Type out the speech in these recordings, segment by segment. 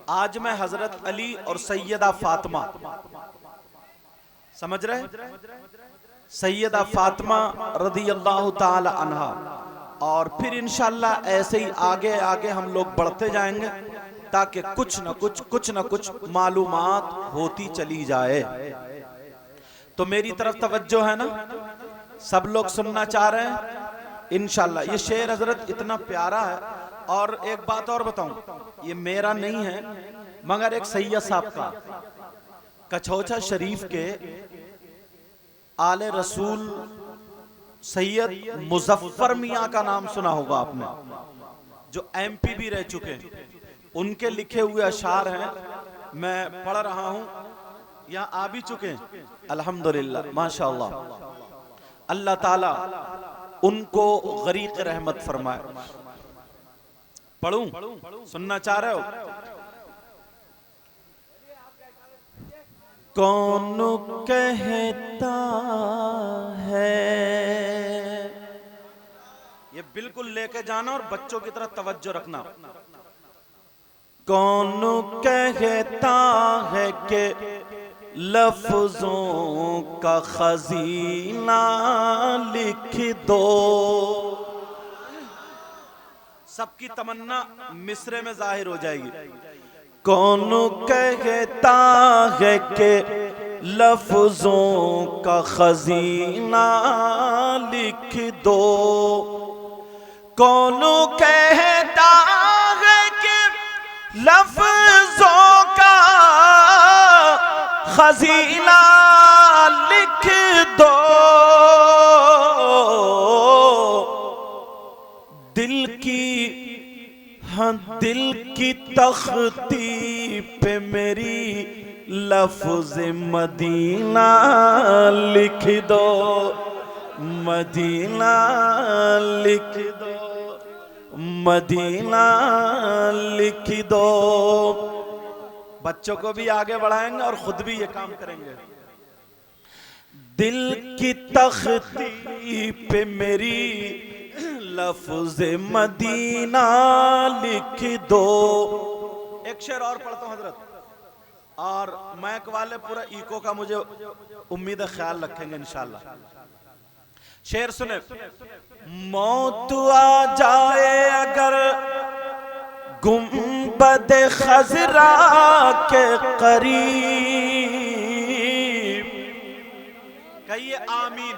आज मैं हजरत अली और सैयदा फातिमा, समझ रहे, सैयदा फातिमा रदी अल्लाह ताला अन्हा, और फिर इंशाअल्लाह ऐसे ही आगे आगे हम लोग बढ़ते जाएंगे ताकि कुछ न कुछ मालूमात होती चली जाए। तो मेरी तरफ तवज्जो है ना, सब लोग सुनना चाह रहे हैं इंशाअल्लाह। ये शेर हजरत इतना प्यारा है। और एक बात और बताऊं, ये मेरा नहीं है मगर एक सैयद साहब का, कछौछा शरीफ के आले रसूल सैयद मुजफ्फर मियाँ का नाम सुना होगा आपने, जो एमपी भी रह चुके हैं। उनके लिखे हुए अशार हैं, मैं पढ़ रहा हूं, यहाँ आ भी चुके हैं अल्हम्दुलिल्लाह माशाअल्लाह। अल्लाह ताला उनको गरीक रहमत फरमाए। पढ़ूं, सुनना चाह रहे हो? कौन कहता है, ये बिल्कुल लेके जाना और बच्चों की तरह तवज्जो रखना। कौन कहता है कि लफ्जों का खजीना लिख दो। सबकी तमन्ना मिसरे में जाहिर हो जाएगी। कौन कहता है कि लफ्जों का खजीना लिख दो। कौन कहता है कि लफ्जों का खजीना लिख दो। दिल की तख्ती पे मेरी लफ्ज मदीना लिख दो। मदीना लिख दो, मदीना लिख दो। बच्चों को भी आगे बढ़ाएंगे और खुद भी ये काम करेंगे। दिल की तख्ती पे मेरी लफ्ज मदीना लिख दो। एक शेर और पढ़ता हूं हजरत, और मैक वाले पूरा इको का मुझे उम्मीद है ख्याल रखेंगे इंशाअल्लाह। शेर सुने। मौत आ जाए अगर गुंबद खजरा के करीब, कहिए आमीन।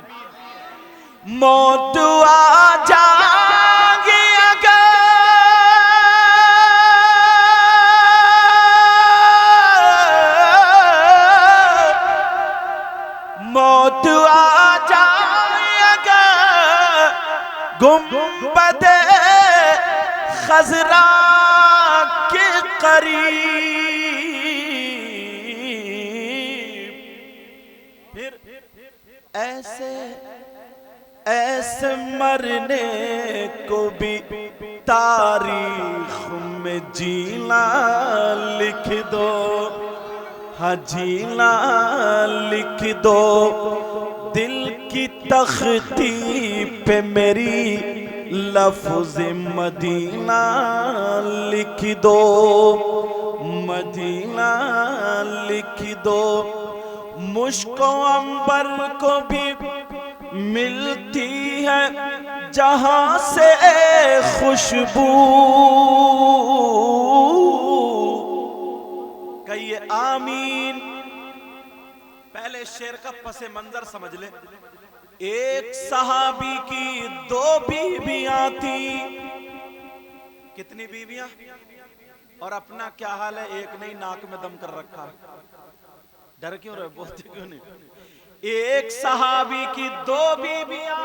मौत आ जाएगी अगर मौत आ जाएगा गुंबद खजरा के करीब। फिर ऐसे मरने को भी तारीख में जीना लिख दो। हाँ जीना लिख दो। दिल की तख्ती पे मेरी लफ्ज मदीना लिख दो। मदीना लिख दो। मुश्को अंबर को भी मिलती है जहां से खुशबू। कहिए आमीन। पहले शेर का पसे मंजर समझ ले। एक सहाबी की 2 बीवियां थी। कितनी बीवियां? और अपना क्या हाल है? एक नहीं, नाक में दम कर रखा। डर क्यों रहे, बोलते क्यों नहीं? एक सहाबी की 2 बीवियां,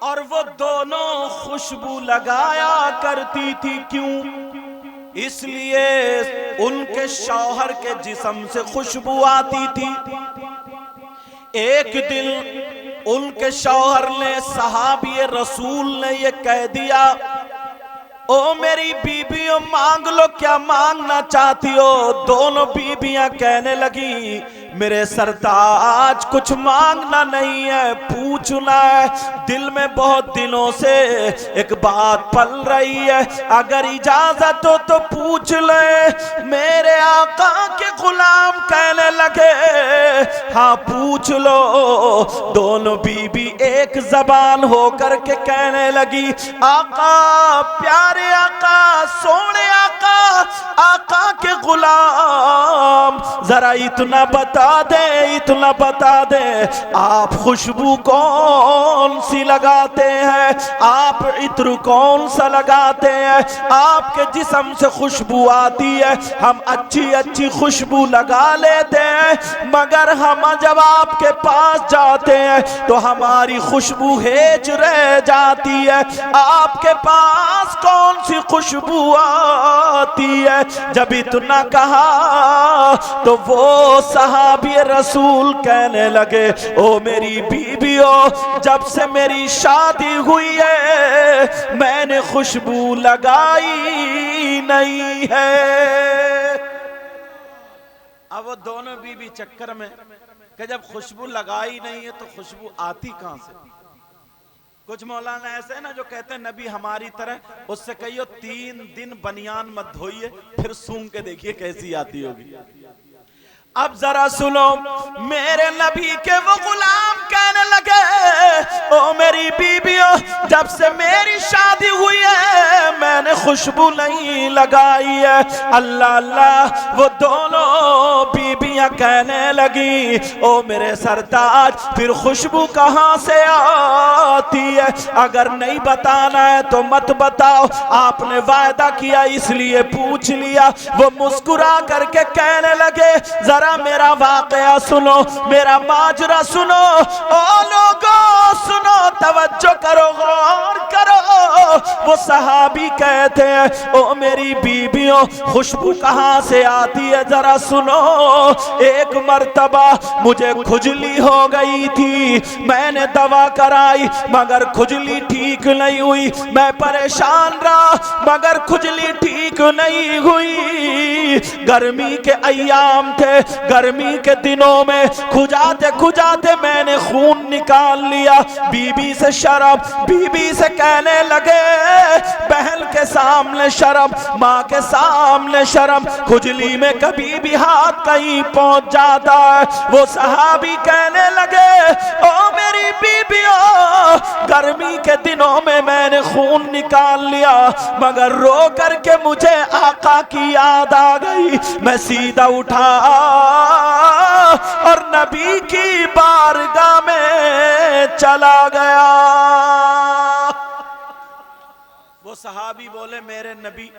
और वो दोनों खुशबू लगाया करती थी। क्यों? इसलिए उनके शौहर के जिस्म से खुशबू आती थी। एक दिन उनके शौहर ने, सहाबी रसूल ने ये कह दिया, ओ मेरी बीबियों मांग लो, क्या मांगना चाहती हो? दोनों बीबियां कहने लगी, मेरे सरताज कुछ मांगना नहीं है, पूछना है। दिल में बहुत दिनों से एक बात पल रही है, अगर इजाजत हो तो पूछ ले। मेरे आका के गुलाम कहने लगे हाँ पूछ लो। दोनों बीबी एक जबान होकर के कहने लगी आका, प्यारे आका, सोने आका, आका के गुलाम, जरा इतना बता दे, इतना बता दे, आप खुशबू कौन सी लगाते हैं, आप इत्र कौन सा लगाते हैं, आपके जिस्म से खुशबू आती है, हम अच्छी अच्छी खुशबू लगा लेते हैं, मगर हम जब आपके पास जाते हैं तो हमारी खुशबू हेज रह जाती है, आपके पास कौन सी खुशबू आती है। जब इतना कहा तो वो सहाबी रसूल कहने लगे ओ मेरी बीबियों, जब से मेरी शादी हुई है मैंने खुशबू लगाई नहीं है। अब वो दोनों बीबी चक्कर में कि जब खुशबू लगाई नहीं है तो खुशबू आती कहां से। कुछ मौलाना ऐसे है ना जो कहते हैं नबी हमारी तरह, उससे कहियो 3 दिन बनियान मत धोइए फिर सूंघ के देखिए कैसी आती होगी। अब जरा सुनो, मेरे नबी के वो गुलाम कहने लगे ओ मेरी बीबियों, जब से मेरी शादी हुई है मैंने खुशबू नहीं लगाई है। अल्लाह अल्लाह, वो दोनों बीबियां कहने लगी ओ मेरे सरताज, फिर खुशबू कहां से आती है, अगर नहीं बताना है तो मत बताओ, आपने वायदा किया इसलिए पूछ लिया। वो मुस्कुरा करके कहने लगे जरा मेरा वाकया सुनो, मेरा माजरा सुनो, ओ लोगों सुनो, तवज्जो करो, गौर करो। वो सहाबी कहते हैं ओ मेरी बीबियों, खुशबू कहां से आती है जरा सुनो। एक मर्तबा मुझे खुजली हो गई थी, मैंने दवा कराई मगर खुजली ठीक नहीं हुई, मैं परेशान रहा मगर खुजली ठीक नहीं हुई। गर्मी के अय्याम थे, गर्मी के दिनों में खुजाते खुजाते मैंने खून निकाल लिया। बीबी से शर्म, बीबी से कहने लगे बहन के सामने शर्म, माँ के सामने शर्म, खुजली में कभी भी हाथ कहीं पहुंच जाता है। वो सहाबी कहने लगे ओ मेरी बीबियों, गर्मी के दिनों में मैंने खून निकाल लिया मगर रो करके मुझे आका की याद आ गई, मैं सीधा उठा और नबी की बारगाह में चला गया। वो सहाबी बोले मेरे नबी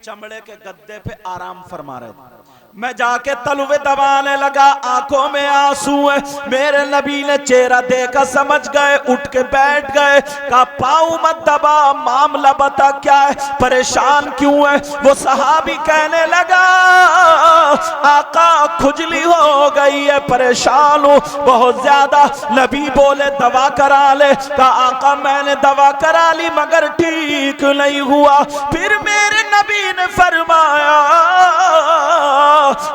चमड़े के गद्दे पे आराम फरमा रहे थे, मैं जाके तलवे दबाने लगा, आंखों में आंसू है। मेरे नबी ने चेहरा देखा, समझ गए, उठ के बैठ गए, कहा पाँव मत दबा, मामला बता क्या है, परेशान क्यों है। वो सहाबी कहने लगा आका खुजली हो गई है, परेशान हूँ बहुत ज्यादा। नबी बोले दवा करा ले, कहा आका मैंने दवा करा ली मगर ठीक नहीं हुआ। फिर मेरे नबी ने फरमाया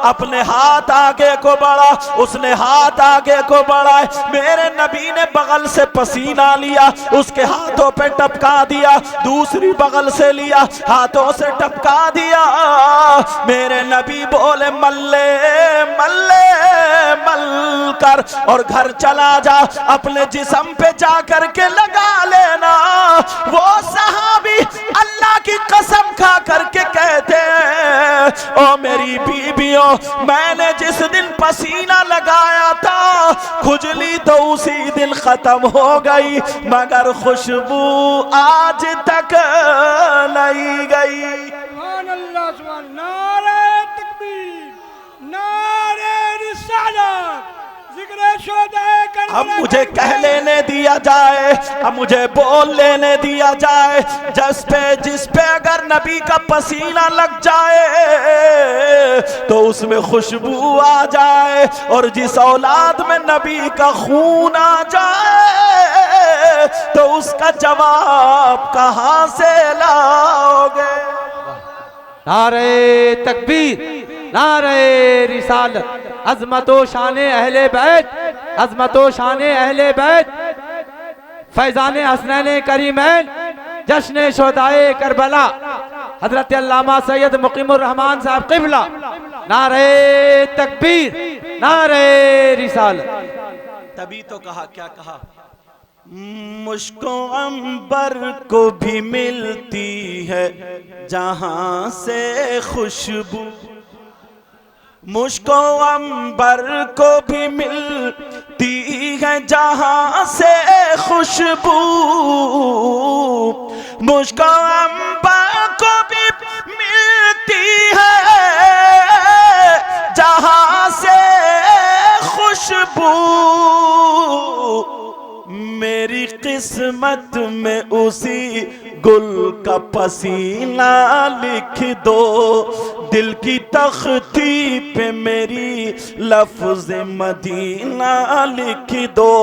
अपने हाथ आगे को बढ़ा, उसने हाथ आगे को बढ़ाए, मेरे नबी ने बगल से पसीना लिया, उसके हाथों पे टपका दिया, दूसरी बगल से लिया, हाथों से टपका दिया। मेरे नबी बोले मल्ले मल्ले मल कर और घर चला जा, अपने जिस्म पे जा करके लगा लेना। वो सहाबी अल्लाह की कसम खा करके कहते हैं ओ मेरी बीबियों, मैंने जिस दिन पसीना लगाया था खुजली तो उसी दिन खत्म हो गई मगर खुशबू आज तक नहीं गई। सुभान अल्लाह, सुभान, नारे तकबीर, नारे रिसालत, अब मुझे कह लेने दिया जाए, अब मुझे बोल लेने दिया जाए। जिस पे अगर नबी का पसीना लग जाए तो उसमें खुशबू आ जाए, और जिस औलाद में नबी का खून आ जाए तो उसका जवाब कहां से लाओगे। नारे तकबीर, नारे रिसालत। अज़मतो शाने अहले बैत, अज़मतो शाने अहले बैत, फैज़ाने हसनैन करीमैन, जश्न शोहदाए करबला, हजरत अल्लामा सैयद मुकीमुर रहमान साहब क़िबला। नारे तकबीर, नारे रिसालत। तभी तो कहा, क्या कहा, मुझको अंबर को भी मिलती है जहां से खुशबू, मुझको अंबर को भी मिलती है जहां से खुशबू, मुझको अंबर को भी मिलती है जहां से खुशबू, मेरी किस्मत में उसी गुल का पसीना लिख दो, दिल की तख्ती पे मेरी लफ्ज मदीना लिख दो।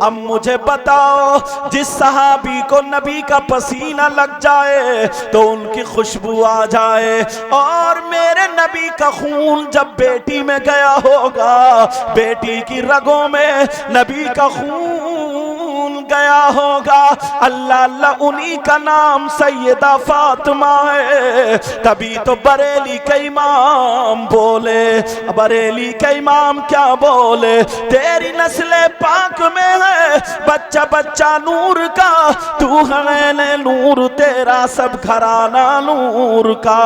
अब मुझे बताओ, जिस सहाबी को नबी का पसीना लग जाए तो उनकी खुशबू आ जाए, और मेरे नबी का खून जब बेटी में गया होगा, बेटी की रगों में नबी का खून गया होगा, अल्लाह अल्लाह उन्हीं का नाम सैयदा फातिमा है। तभी तो बरेली के इमाम बोले, बरेली के इमाम क्या बोले, तेरी नस्ले पाक में है बच्चा बच्चा नूर का, तू है नूर तेरा सब घराना नूर का।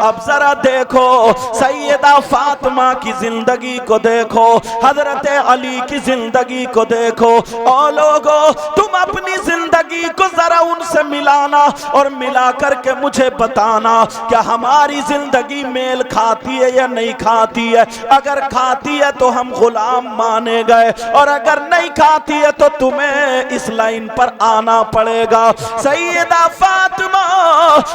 अब जरा देखो सैयदा फातिमा की जिंदगी को देखो, हजरत अली की जिंदगी को देखो, और लोगों तुम अपनी जिंदगी को जरा उनसे मिलाना और मिला करके मुझे बताना, क्या हमारी जिंदगी मेल खाती है या नहीं खाती है। अगर खाती है तो हम गुलाम माने गए, और अगर नहीं खाती है तो तुम्हें इस लाइन पर आना पड़ेगा। सैयदा फातिमा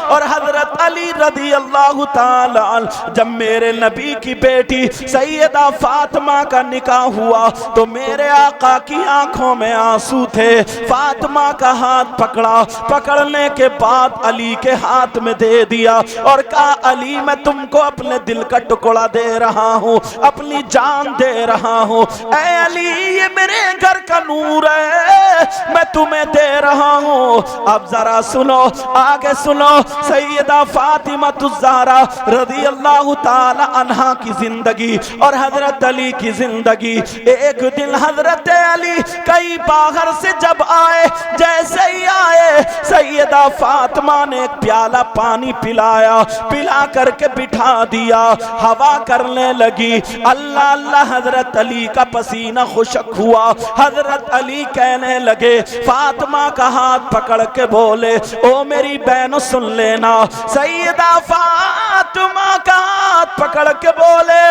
और हजरत अली रज़ी अल्लाह ताला, जब मेरे नबी की बेटी सैयदा फातिमा का निकाह हुआ तो मेरे आका की आंखों में आंसू थे। फातिमा का हाथ पकड़ा, पकड़ने के बाद अली के हाथ में दे दिया और कहा, अली मैं तुमको अपने दिल का टुकड़ा दे रहा हूँ, अपनी जान दे रहा हूँ। ऐ अली ये मेरे घर का नूर है, मैं तुम्हें दे रहा हूँ। अब जरा सुनो, आगे सुनो, सैयदा फातिमा ज़हरा रज़ी अल्लाह ताला अन्हा की जिंदगी और हजरत अली की जिंदगी। एक दिन हजरत अली कई बाहर से जब आए, जैसे ही आए सैयदा फातिमा ने एक प्याला पानी पिलाया, पिला करके बिठा दिया, हवा करने लगी। अल्लाह अल्लाह हजरत अली का पसीना खुशक हुआ। हजरत अली कहने लगे, फातिमा का हाथ पकड़ के बोले, ओ मेरी बहनों सुन लेना। सैयदा फातिमा का हाथ पकड़ के बोले,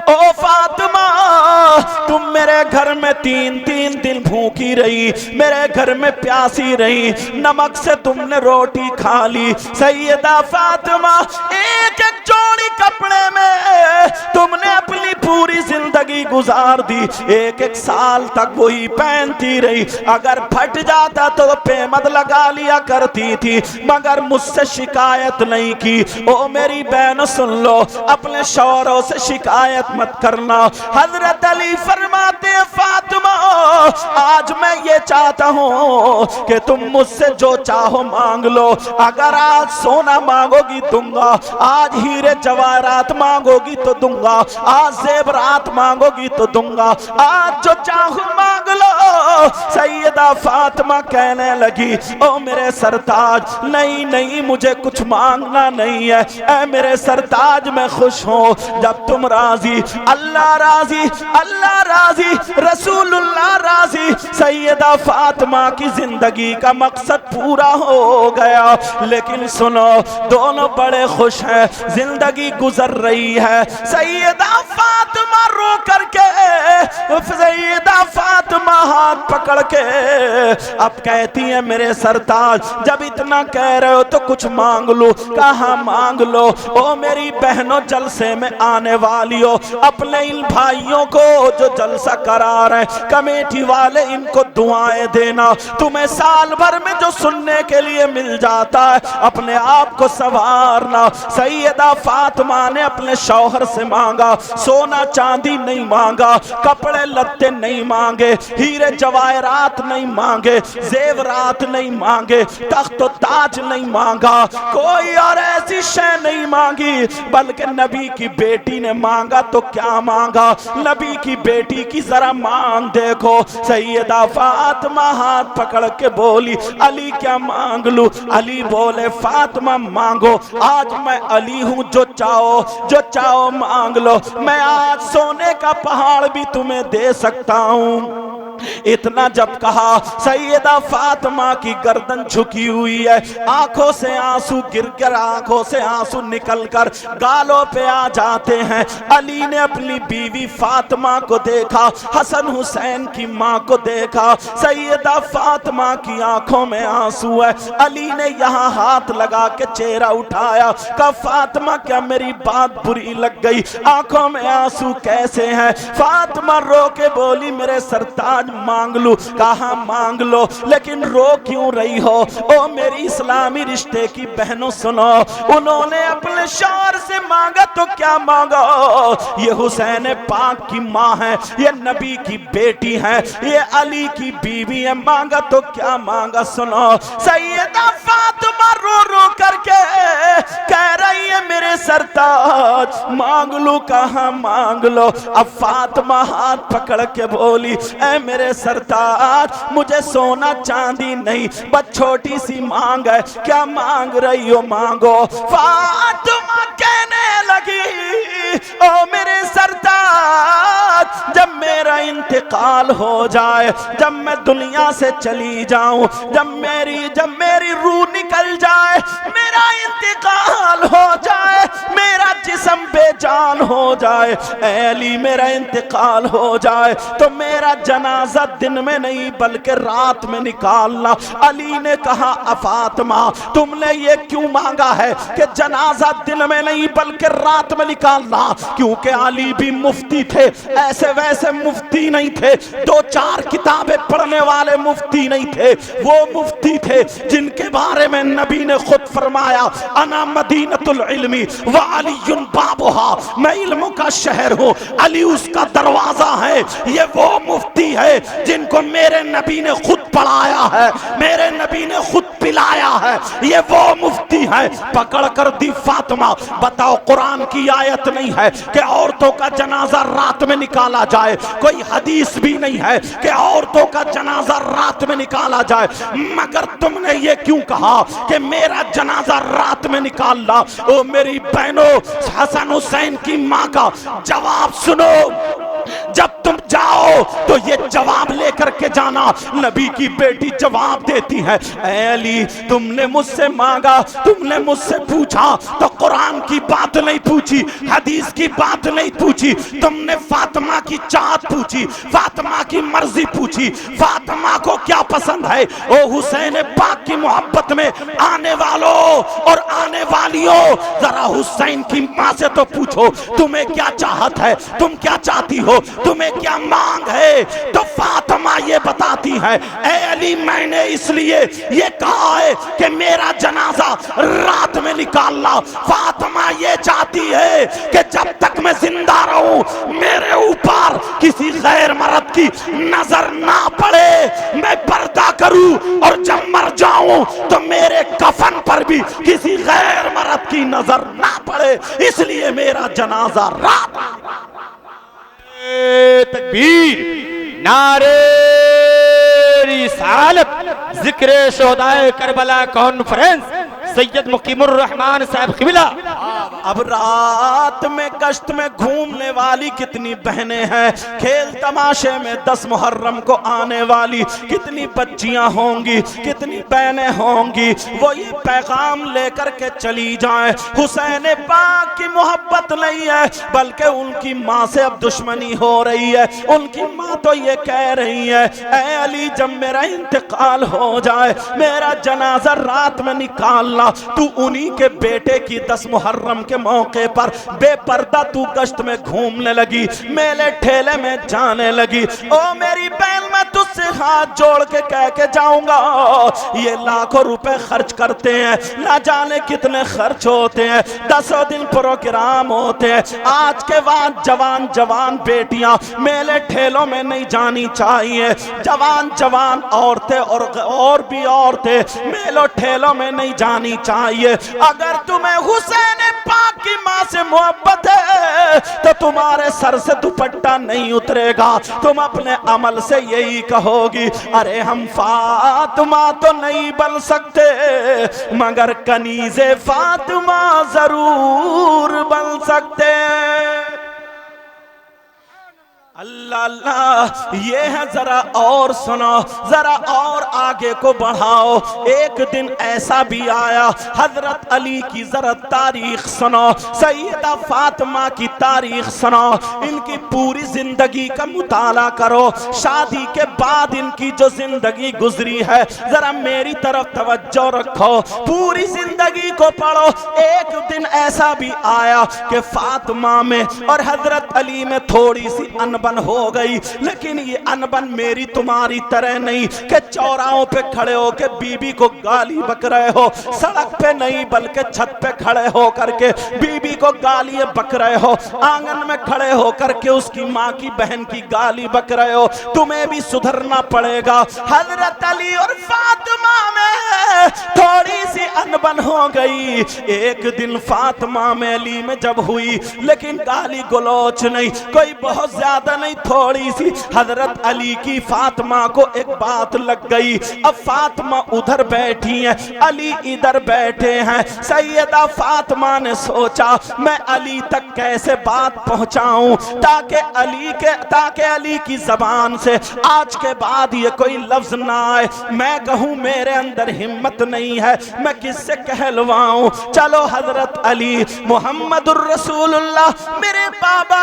ओ फातिमा तुम मेरे घर में 3-3 दिन भूखी रही, मेरे घर में प्यासी रही, नमक से तुमने रोटी खा ली। सैयदा फातिमा एक एक जोड़ी कपड़े में तुमने अपनी पूरी जिंदगी गुजार दी, एक एक साल तक वही पहनती रही। अगर फट जाता तो पेमद लगा लिया करती थी, मगर मुझसे शिकायत नहीं की। ओ मेरी बहन सुन लो, अपने शौहरों से शिकायत मत करना। हजरत अली फरमाते, फातिमा आज मैं ये चाहता हूँ कि तुम मुझसे जो चाहो मांग लो। अगर आज सोना मांगोगी दूंगा, आज हीरे जवाहरात मांगोगी तो दूंगा, आज जेवरात मांगोगी तो दूंगा, आज जो चाहो मांग लो। सैयदा फातिमा कहने लगी, ओ मेरे सरताज, नहीं नहीं मुझे कुछ मांगना नहीं है, ऐ मेरे सरताज मैं खुश हूँ जब तुम राजी, अल्लाह राजी, अल्लाह राजी, रसूलुल्लाह राजी। सैयदा फातिमा की जिंदगी का मकसद पूरा हो गया। लेकिन सुनो, दोनों बड़े खुश हैं, जिंदगी गुजर रही है। सैयदा फातिमा रो करके, सैयदा फातिमा हाथ पकड़ के अब कहती है, मेरे सरताज जब इतना कह रहे हो तो कुछ मांग लो। कहा मांग लो। ओ मेरी बहनों, जलसे में आने वाली हो, अपने इन भाइयों को जो जलसा करा रहे, कमेटी बेटी वाले इनको दुआएं देना, तुम्हें साल भर में जो सुनने के लिए मिल जाता है अपने आप को संवारना। सैयदा फातिमा ने अपने शौहर से मांगा, सोना चांदी नहीं मांगा, कपड़े लत्ते नहीं मांगे, हीरे जवाहरात नहीं मांगे, जेवरात नहीं मांगे, तख्त व ताज नहीं मांगा, कोई और ऐसी शय नहीं मांगी, बल्कि नबी की बेटी ने मांगा। तो क्या मांगा? नबी की बेटी की जरा मांग देखो। सैयदा फातिमा हाथ पकड़ के बोली, अली क्या मांग लूं? अली बोले, फातिमा मांगो, आज मैं अली हूं, जो चाहो मांग लो, मैं आज सोने का पहाड़ भी तुम्हें दे सकता हूं। इतना जब कहा, सैयदा फातिमा की गर्दन झुकी हुई है, आंखों से आंसू गिरकर, आंखों से आंसू निकलकर गालों पे आ जाते हैं। अली ने अपनी बीवी फातिमा को देखा, हसन हुसैन की मां को देखा, सैयदा फातिमा की आंखों में आंसू है। अली ने यहाँ हाथ लगा के चेहरा उठाया, कहा, फातिमा क्या मेरी बात बुरी लग गई? आंखों में आंसू कैसे हैं? फातिमा रो के बोली, मेरे सरताज मांग लूं? कहा मांग लो, लेकिन रो क्यों रही हो? ओ मेरी इस्लामी रिश्ते की बहनों सुनो, उन्होंने अपने शौहर से मांगा तो क्या मांगा? ये हुसैन पाक की माँ है, ये नबी की बेटी है, ये अली की बीवी है, मांगा तो क्या मांगा? सुनो, सैयदा फातिमा रो रो करके कह रही है, मेरे सरताज मांग लो। कहा मांग लो? अब फातिमा हाथ पकड़ के बोली, ऐ मेरे सरताज, मुझे सोना चांदी नहीं, बस छोटी सी मांग है, क्या मांग रही हो? मांगो। फातिमा कहने लगी, ओ मेरे सरताज, जब मेरा इंतकाल हो जाए, जब मैं दुनिया से चली जाऊं, जब मेरी रूह निकल जाए, मेरा इंतकाल हो जाए, मेरा जिस्म बेजान हो जाए, अली मेरा इंतकाल हो जाए, तो मेरा जनाजा दिन में नहीं बल्कि रात में निकालना। अली ने कहा, फातिमा तुमने ये क्यों मांगा है कि जनाजा दिन में नहीं बल्कि रात में निकालना? क्योंकि अली भी मुफ्ती थे, ऐसे वैसे मुफ्ती नहीं थे, दो चार किताबें पढ़ने वाले मुफ्ती नहीं थे, वो मुफ्ती थे जिनके बारे में नबी ने खुद फरमाया, अना मदीनतुल इल्मी व अलीयुन बाबुहा, मैं इल्मों का शहर हूँ, अली उसका दरवाजा है। ये वो मुफ्ती है जिनको मेरे नबी ने खुद पढ़ाया है, मेरे नबी ने खुद पिलाया है, ये वो मुफ्ती है। पकड़ कर दी फातिमा। बताओ, कुरान की आयत नहीं है कि औरतों का जनाजा रात में निकाला जाए, कोई हदीस भी नहीं है कि औरतों का जनाजा रात में निकाला जाए, मगर तुमने ये क्यों कहा कि मेरा जनाजा रात में निकालना? ओ मेरी बहनों, हसन हुसैन की मां का जवाब सुनो, जब तुम जाओ तो ये जवाब लेकर के जाना। नबी की बेटी जवाब देती है, ऐ अली तुमने मुझसे मांगा, तुमने मुझसे पूछा तो कुरान की बात नहीं पूछी, हदीस की बात नहीं पूछी, तुमने फातिमा की चाहत पूछी, फातिमा की मर्जी पूछी, फातिमा को क्या पसंद है। ओ हुसैन पाक की मोहब्बत में आने वालों और आने वालियों, जरा हुसैन की मां से तो पूछो, तुम्हें क्या चाहत है, तुम क्या चाहती हो, तुम्हें क्या मांग है? तो फातिमा ये बताती है, ऐ अली मैंने इसलिए ये कहा है कि मेरा जनाजा रात में निकालना। फातिमा ये चाहती है कि जब तक मैं जिंदा रहूं, मेरे ऊपर किसी गैर मर्द की नजर ना पड़े, मैं पर्दा करूं, और जब मर जाऊं तो मेरे कफन पर भी किसी गैर मर्द की नजर ना पड़े, इसलिए मेरा जनाजा रात। तकबीर, नारे रिसालत, जिक्र शोहदाए करबला कॉन्फ्रेंस, सैयद मुकीमुर रहमान साहब क़िबला। अब रात में गश्त में घूमने वाली कितनी बहनें हैं, खेल तमाशे में 10 मुहर्रम को आने वाली कितनी बच्चियां होंगी, कितनी बहनें होंगी, वो ये पैगाम लेकर के चली जाएं, हुसैन पाक की मोहब्बत नहीं है बल्कि उनकी माँ से अब दुश्मनी हो रही है। उनकी माँ तो ये कह रही है, ऐ अली जब मेरा इंतकाल हो जाए, मेरा जनाजा रात में निकालना, तू उन्हीं के बेटे की 10 मुहर्रम मुहर्रम के मौके पर बेपर्दा तू गश्त में घूमने लगी, मेले ठेले में जाने लगी। ओ मेरी बहन, मैं तुझसे हाथ जोड़ के कह के जाऊंगा, ये लाखों रुपए खर्च करते हैं, ना जाने कितने खर्च होते हैं, 10 दिन प्रोग्राम होते हैं। आज के बाद जवान जवान बेटियां मेले ठेलों में नहीं जानी चाहिए, जवान जवान औरतें और भी औरतें मेलों ठेलों में नहीं जानी चाहिए। अगर तुम्हें हुसैन पाक की मां से मोहब्बत है तो तुम्हारे सर से दुपट्टा नहीं उतरेगा, तुम अपने अमल से यही कहोगी, अरे हम फातिमा तो नहीं बन सकते मगर कनीज़े फातिमा जरूर बन सकते। अल्लाह अल्लाह, ये है, जरा और सुनो, जरा और आगे को बढ़ाओ। एक दिन ऐसा भी आया, हजरत अली की जरा तारीख सुनो, सैयदा फातिमा की तारीख सुनो, इनकी पूरी जिंदगी का मुताला करो। शादी के बाद इनकी जो जिंदगी गुजरी है, जरा मेरी तरफ तवज्जो रखो, पूरी जिंदगी को पढ़ो। एक दिन ऐसा भी आया कि फातिमा में और हजरत अली में थोड़ी सी अनबन हो गई, लेकिन ये अनबन मेरी तुम्हारी तरह नहीं कि चौराहों पे खड़े हो के बीबी को गाली बक रहे हो, सड़क पे नहीं बल्कि छत पे खड़े हो करके बीबी को गाली बक रहे हो, आंगन में खड़े हो करके उसकी माँ की बहन की गाली बक रहे हो। तुम्हें भी सुधरना पड़ेगा। हजरत अली और फातिमा में थोड़ी सी अनबन हो गई। एक दिन फातिमा में अली में जब हुई, लेकिन गाली गलौच नहीं, कोई बहुत ज्यादा नहीं, थोड़ी सी। हजरत अली की फातिमा को एक बात लग गई। अब फातिमा उधर बैठी हैं, अली इधर बैठे हैं। सैयदा फातिमा ने सोचा मैं अली तक कैसे बात पहुंचाऊं ताकि अली की जबान से आज के बाद ये कोई लफ्ज ना आए, मैं कहूं मेरे अंदर हिम्मत नहीं है, मैं किससे कहलवाऊं। चलो हजरत अली मुहम्मदुर रसूलुल्लाह, मेरे बाबा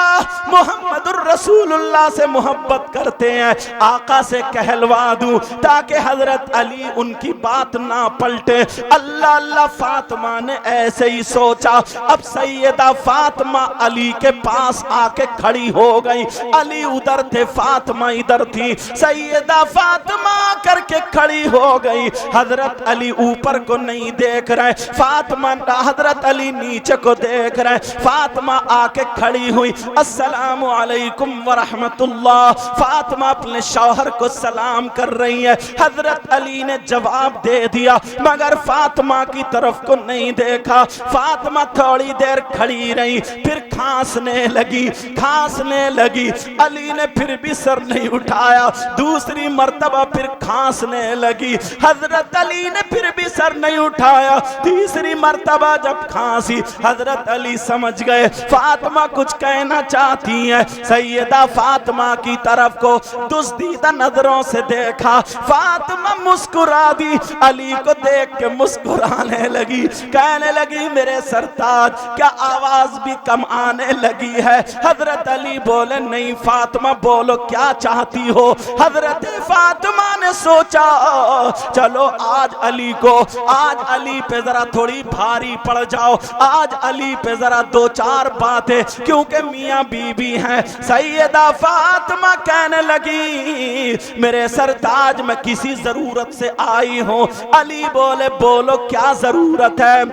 मुहम्मदुर रसूलुल्लाह से मोहब्बत करते हैं, आका से कहलवा दूं ताकि हजरत अली उनकी बात ना पलटे। अल्लाह अल्लाह, फातिमा ने ऐसे ही सोचा। अब सैयदा फातिमा अली के पास आके खड़ी हो गई। अली उधर थे, फातिमा इधर थी। सैयदा फातिमा करके खड़ी हो गई। हजरत अली ऊपर को नहीं देख रहे, फातिमा हजरत अली नीचे को देख रहे। फातिमा आके खड़ी हुई, अस्सलामु अलैकुम व रहमतुल्लाह। फातिमा अपने शौहर को सलाम कर रही है। हजरत अली ने जवाब दे दिया मगर फातिमा की तरफ को नहीं देखा। फातिमा थोड़ी देर खड़ी रही, फिर खांसने लगी। अली ने फिर भी सर नहीं उठाया। दूसरी मर्तबा फिर खांसने लगी। हजरत अली ने फिर भी सर नहीं उठाया। तीसरी मर्तबा जब खांसी, हजरत अली समझ गए फातिमा कुछ कहना चाहती है। सैयदा फातिमा की तरफ को दुस्तीदा नजरों से देखा। फातिमा मुस्कुरा दी, अली को देख के मुस्कुराने लगी, कहने लगी मेरे सरताज, क्या आवाज भी कम आने लगी है? हजरत अली बोले नहीं फातिमा, बोलो क्या चाहती हो? हजरत फातिमा ने सोचा चलो आज अली पे जरा थोड़ी भारी पड़ जाओ, आज अली पे जरा दो चार बातें, क्योंकि मियां बीबी हैं। सैयदा फातिमा कहने लगी मेरे सरताज, मैं किसी जरूरत से आई हूं। अली बोले बोलो क्या जरूरत है?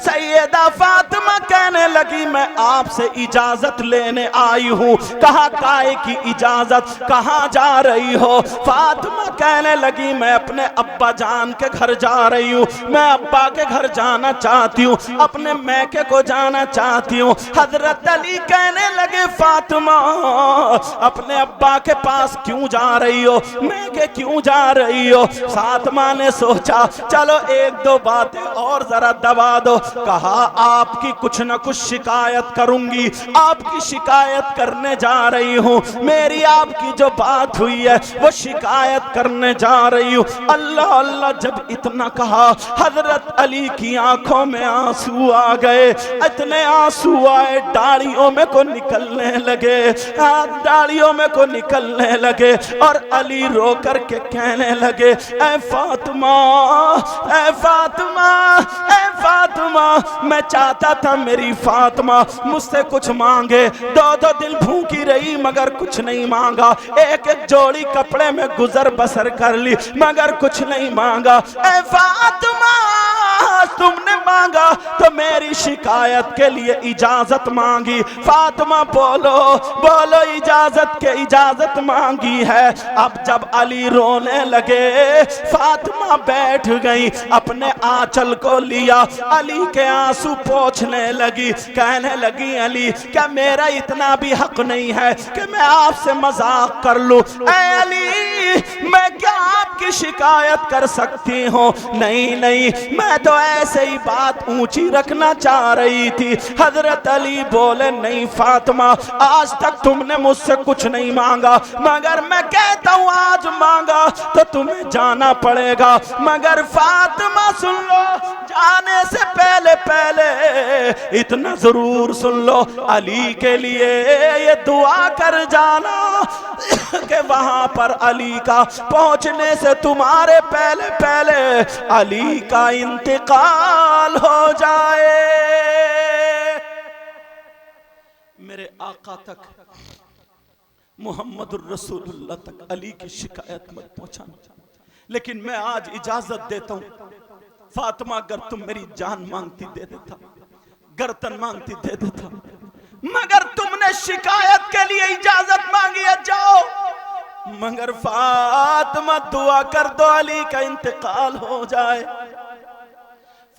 सैयदा फातिमा कहने लगी मैं आपसे इजाजत लेने आई हूं। कहा काहे की इजाजत, कहां जा रही हो? फातिमा कहने लगी मैं अपने अब्बा जान के घर जा रही हूं, मैं अब्बा के घर जाना चाहती हूं, अपने मैके को जाना चाहती हूं। हजरत अली कहने लगे फातिमा अपने अब्बा के पास क्यों जा रही हो, मैके क्यों जा रही हो? फातिमा ने सोचा चलो एक दो बातें और जरा दबा दो। कहा आपकी कुछ न कुछ शिकायत करूंगी, आपकी शिकायत करने जा रही हूं, मेरी आपकी जो बात हुई है वो शिकायत करने जा रही हूं। अल्लाह अल्लाह, जब जब इतना कहा हजरत अली की आंखों में आंसू आ गए, इतने आंसू आए दाढ़ियों में को निकलने लगे, दाढ़ियों में को निकलने लगे। और अली रो करके कहने लगे ऐ फातिमा, ऐ फातिमा, ऐ फातिमा, मैं चाहता था मेरी फातिमा मुझसे कुछ मांगे। 2 दिन भूखी रही मगर कुछ नहीं मांगा, एक एक जोड़ी कपड़े में गुजर बसर कर ली मगर कुछ नहीं मांगा। ऐ फातिमा तुमने मांगा तो मेरी शिकायत के लिए इजाजत मांगी। फातिमा बोलो बोलो इजाजत के इजाजत मांगी है। अब जब अली रोने लगे फातिमा बैठ गई, अपने आंचल को लिया, अली के आंसू पोंछने लगी, कहने लगी अली क्या मेरा इतना भी हक नहीं है कि मैं आपसे मजाक कर लूं? ऐ अली मैं क्या आपकी शिकायत कर सकती हूँ? नहीं नहीं, मैं तो ऐसे ही बात ऊंची रखना चाह रही थी। हजरत अली बोले नहीं फातिमा, आज तक तुमने मुझसे कुछ नहीं मांगा मगर मैं कहता हूँ आज मांगा तो तुम्हें जाना पड़ेगा। मगर फातिमा सुन लो, जाने से पहले पहले इतना जरूर सुन लो, अली के लिए ये दुआ कर जाना कि वहां पर अली का पहुंचने से तुम्हारे पहले पहले अली का इंतकाल हो जाए। मेरे आका तक, मुहम्मदुर रसूलुल्लाह तक अली की शिकायत मत पहुंचाना। लेकिन मैं आज इजाजत देता हूं फातिमा, अगर तुम मेरी जान मांगती दे देता, गर्दन मांगती दे देता, मगर तुमने शिकायत के लिए इजाजत मांगी है, जाओ। मगर फातिमा दुआ कर दो अली का इंतकाल हो जाए।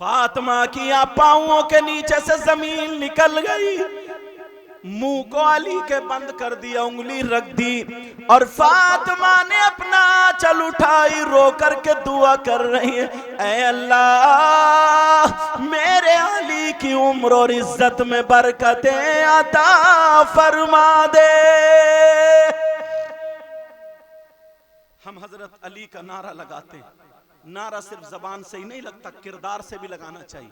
फातिमा की पांवों के नीचे से जमीन निकल गई, मुंह को अली के बंद कर दिया, उंगली रख दी और फातिमा ने अपना आंचल उठाई, रो करके दुआ कर रही है ऐ अल्लाह मेरे अली की उम्र और इज्जत में बरकतें अता फरमा दे। हम हजरत अली का नारा लगाते हैं, नारा सिर्फ जबान से ही नहीं लगता, किरदार से भी लगाना चाहिए।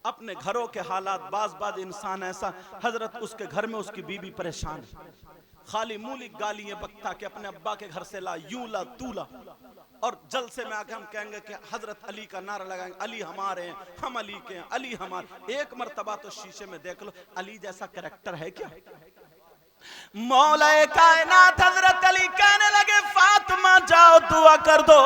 अपने घरों के हालात, बाज इंसान ऐसा, हजरत उसके घर में उसकी बीबी परेशान है, खाली मूली गालियां बकता कि अपने अब्बा के घर से ला, यूं ला तू ला, और जलसे में आके हम कहेंगे कि हजरत अली का नारा लगाएंगे, अली हमारे हैं, हम अली के हैं, अली हमारे। एक मर्तबा तो शीशे में देख लो, अली जैसा कैरेक्टर है क्या? मौलाए कायनात हजरत अली कहने लगे फातिमा जाओ दुआ कर दो।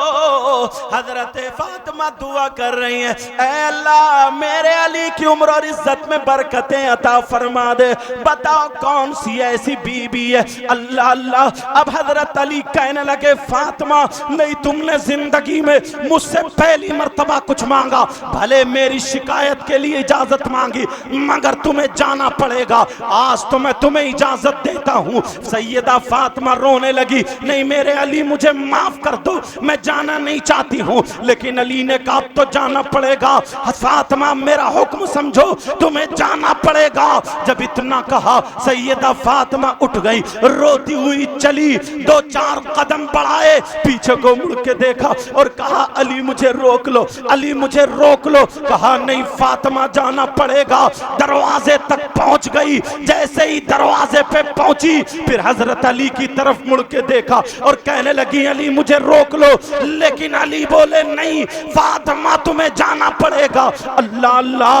हजरत फातिमा दुआ कर रही है ऐ अल्लाह मेरे अली की उम्र और इज्जत में बरकतें अता फरमा दे। बताओ कौन सी ऐसी बीबी है? अल्लाह अल्लाह। अब हजरत अली कहने लगे फातिमा नहीं, तुमने जिंदगी में मुझसे पहली मर्तबा कुछ मांगा, भले मेरी शिकायत के लिए इजाजत मांगी, मगर तुम्हें जाना पड़ेगा। आज तो मैं तुम्हें इजाजत देता हूं। सैयदा फातिमा रोने लगी, नहीं मेरे अली मुझे माफ कर दो, मैं जाना नहीं चाहती हूं। लेकिन अली ने कहा तो जाना पड़ेगा। फातिमा मेरा हुक्म समझो, तुम्हें जाना पड़ेगा। जब इतना कहा सैयदा फातिमा उठ गई, रोती हुई चली, 2-4 कदम बढ़ाए, पीछे को मुड़ के देखा और कहा अली मुझे रोक लो, अली मुझे रोक लो। कहा नहीं फातिमा जाना पड़ेगा। दरवाजे तक पहुंच गई, जैसे ही दरवाजे पे पहुंची फिर हजरत अली की तरफ मुड़ के देखा और कहने लगी अली मुझे रोक लो। लेकिन अली बोले नहीं फातिमा तुम्हें जाना पड़ेगा। अल्लाह अल्लाह।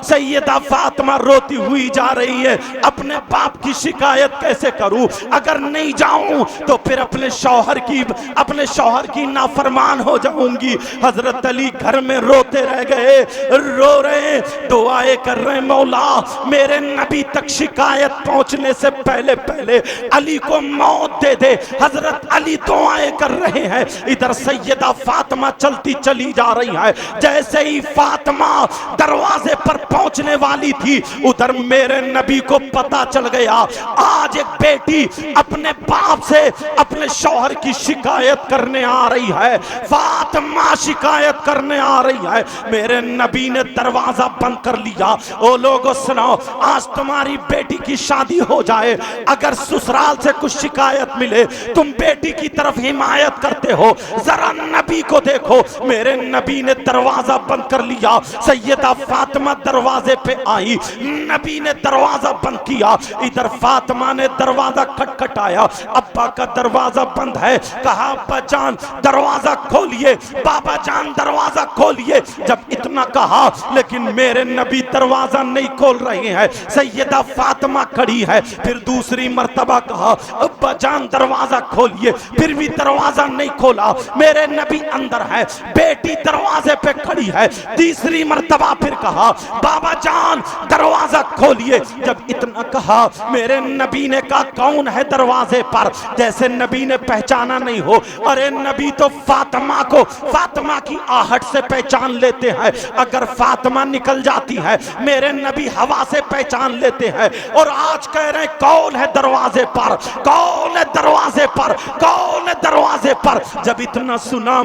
सैयदा फातिमा रोती हुई जा रही है, अपने बाप की शिकायत कैसे करूं? अगर नहीं जाऊं तो फिर अपने शौहर की नाफरमान हो जाऊंगी। हजरत अली घर में रोते रह गए, रो रहे, दुआएं कर रहे, मौला मेरे नबी तक शिकायत पहुंचने से पहले पहले अली को मौत दे दे। हजरत अली दुआएं कर रहे हैं, इधर सैयदा फातिमा चलती चली जा रही है। जैसे ही फातिमा दरवाजे पर पहुंचने वाली थी, उधर मेरे नबी को पता चल गया आज एक बेटी अपने बाप से अपने शौहर की शिकायत करने आ रही है, फातिमा शिकायत करने आ रही है। मेरे नबी ने दरवाजा बंद कर लिया। ओ लोगों सुनो, आज तुम्हारी बेटी की शादी हो जाए, अगर ससुराल से कुछ शिकायत मिले, तुम बेटी की तरफ हिमायत करते हो। जरा नबी को देखो, मेरे नबी ने दरवाजा बंद कर लिया। सैयदा फातिमा दरवाजे पे आई, नबी ने दरवाजा बंद किया। इधर फातिमा ने दरवाजा खटखटाया, अब्बा का दरवाजा बंद है। कहा अब्बा जान दरवाजा खोलिए, बाबा जान दरवाजा खोलिए। जब इतना कहा, लेकिन मेरे नबी दरवाजा नहीं खोल रहे हैं। सैयदा फातिमा खड़ी है, फिर दूसरी मर्तबा कहा अब्बा जान दरवाजा खोलिए, फिर भी दरवाजा नहीं खोला। मेरे नबी अंदर है, बेटी दरवाजे पे खड़ी है। तीसरी मर्तबा फिर कहा बाबा जान दरवाजा खोलिए। जब इतना कहा, मेरे नबी ने कहा कौन है दरवाजे पर? जैसे नबी ने पहचाना नहीं हो। अरे नबी तो फातिमा को फातिमा की आहट से पहचान लेते हैं। अगर फातिमा निकल जाती है, मेरे नबी हवा से पहचान लेते हैं। और आज कह रहे हैं कौन है दरवाजे पर, कौन है दरवाजे पर, कौन है दरवाजे पर? जब इतना सुना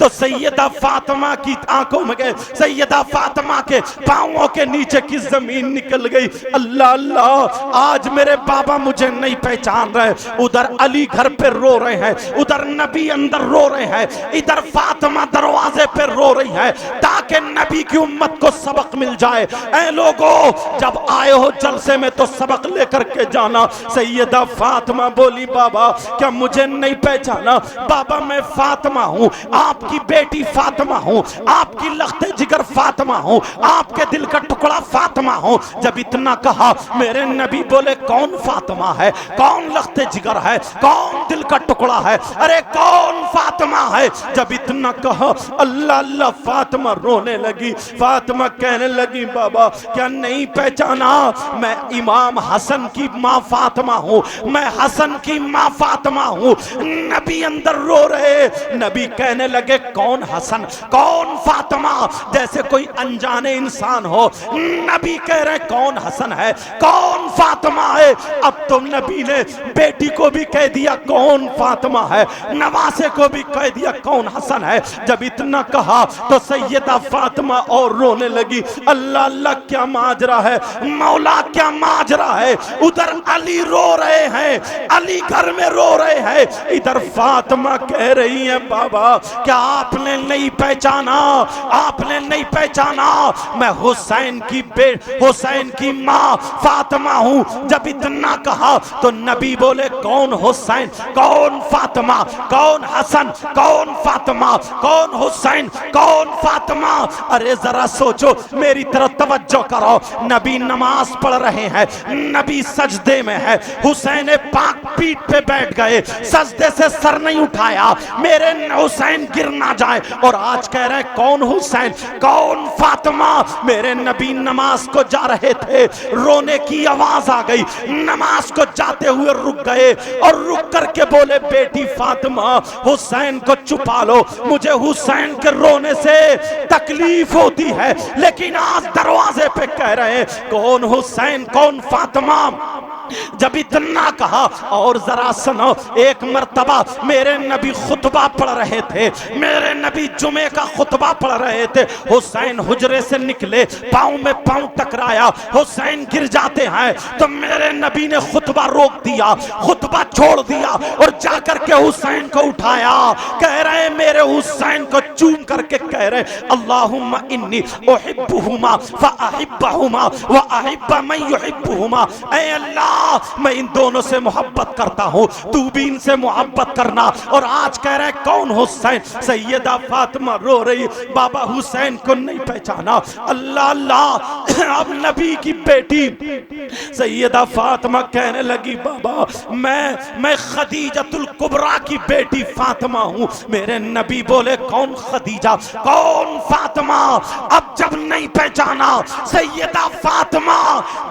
तो सैयदा फातिमा की आंखों में गए, सैयदा फातिमा के पांवों के नीचे की जमीन निकल गई। अल्लाह अल्लाह, आज मेरे बाबा मुझे नहीं पहचान रहे। उधर अली घर पे रो रहे हैं, उधर नबी अंदर रो रहे हैं, इधर फातिमा दरवाजे पे रो रही है, ताकि नबी की उम्मत को सबक मिल जाए। ऐ लोगों, जब आए हो जलसे में तो सबक लेकर के जाना। सैयदा फातिमा बोली बाबा क्या मुझे नहीं पहचाना? बाबा मैं फातिमा हूँ, आपकी बेटी फातिमा हूँ, आपकी लख्ते जिगर फातिमा हूँ, आपके दिल का टुकड़ा फातिमा हूँ। जब इतना कहा, मेरे नबी बोले कौन फातिमा है, कौन लख्ते जिगर है, कौन दिल का टुकड़ा है, अरे कौन फातिमा है? जब इतना कहा, अल्लाह अल्लाह, फातिमा रोने लगी। फातिमा कहने लगी बाबा क्या नहीं पहचाना? मैं इमाम हसन की माँ फातिमा हूँ, मैं हसन की माँ फातिमा हूँ। नबी अंदर रो रहे। नबी कहने लगे कौन हसन, कौन फातिमा? जैसे कोई अनजाने इंसान हो। नबी कह रहे कौन हसन है, कौन फातिमा है? अब तो नबी ने बेटी को भी कह दिया कौन फातिमा है, नवासे को भी कह दिया कौन हसन है। जब इतना कहा तो सैयदा फातिमा और रोने लगी। अल्लाह अल्लाह, क्या माजरा है, मौला क्या माजरा है? उधर अली रो रहे हैं, अली घर में रो रहे हैं, इधर फातिमा कह रही है बाबा क्या आपने नहीं पहचाना, आपने नहीं पहचाना? मैं हुसैन की हुसैन की माँ फातिमा हूँ। जब इतना कहा तो नबी बोले कौन हुसैन, कौन फातिमा, कौन हसन, कौन फातिमा, कौन हुसैन, कौन फातिमा? अरे जरा सोचो, मेरी तरफ तवज्जो करो। नबी नमाज पढ़ रहे हैं, नबी सजदे में है, हुसैन पाक पीठ पे बैठ गए, सजदे से सर नहीं उठाया, मेरे हुसैन गिर ना जाए। और आज कह रहे हैं कौन हुसैन, कौन फातिमा? मेरे नबी नमाज को जा रहे थे, रोने की आवाज आ गई, नमाज को जाते हुए रुक गए और रुक करके बोले बेटी फातिमा हुसैन को छुपा लो, मुझे हुसैन के रोने से तकलीफ होती है। लेकिन आज दरवाजे पे कह रहे हैं कौन हुसैन, कौन फातिमा? जब इतना कहा, और जरा सुनो, एक मर्तबा मेरे नबी खुतबा पढ़ रहे थे, मेरे नबी जुमे का खुतबा पढ़ रहे थे। हुसैन हुजरे से निकले, पांव में पांव टकराया, हुसैन गिर जाते हैं तो मेरे नबी ने खुतबा रोक दिया, खुतबा छोड़ दिया और जाकर के हुसैन को उठाया। कह रहे मेरे हुसैन को चूम करके कह रहे अल्लाहुम्मा इन्नी उहिब्बुहुमा फअहिब्बहुमा व अहिब्ब मन युहिब्बुहुमा। ऐ अल्लाह, मैं इन दोनों से मोहब्बत करता हूँ, तू भी इनसे मोहब्बत करना। और आज कह रहे कौन हुसैन? सैयदा फातिमा रो रही, बाबा हुसैन को नहीं पहचाना। अल्लाह अल्लाह, अब नबी की बेटी सैयदा फातिमा कहने लगी बाबा मैं खदीजतुल कुबरा की बेटी फातिमा हूँ। मेरे नबी बोले कौन खदीजा, कौन फातिमा? अब जब नहीं पहचाना, सैयदा फातिमा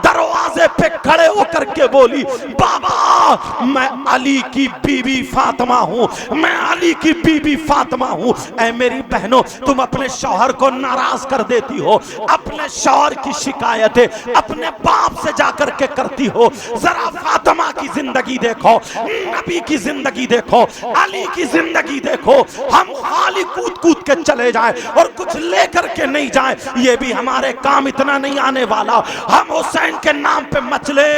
दरवाजे पे खड़े होकर के बोली बाबा मैं अली की बीबी फातिमा हूँ, मैं अली की बीबी फातिमा हूँ। ऐ मेरी बहनों, तुम अपने शौहर को नाराज कर देती हो, अपने शौहर की शिकायतें अपने बाप से जाकर के करती हो। जरा फातिमा की जिंदगी देखो, नबी की जिंदगी देखो, अली की जिंदगी देखो। हम खाली कूद कूद के चले जाएं और कुछ लेकर के नहीं जाएं, ये भी हमारे काम इतना नहीं आने वाला। हम हुसैन के नाम पे मचले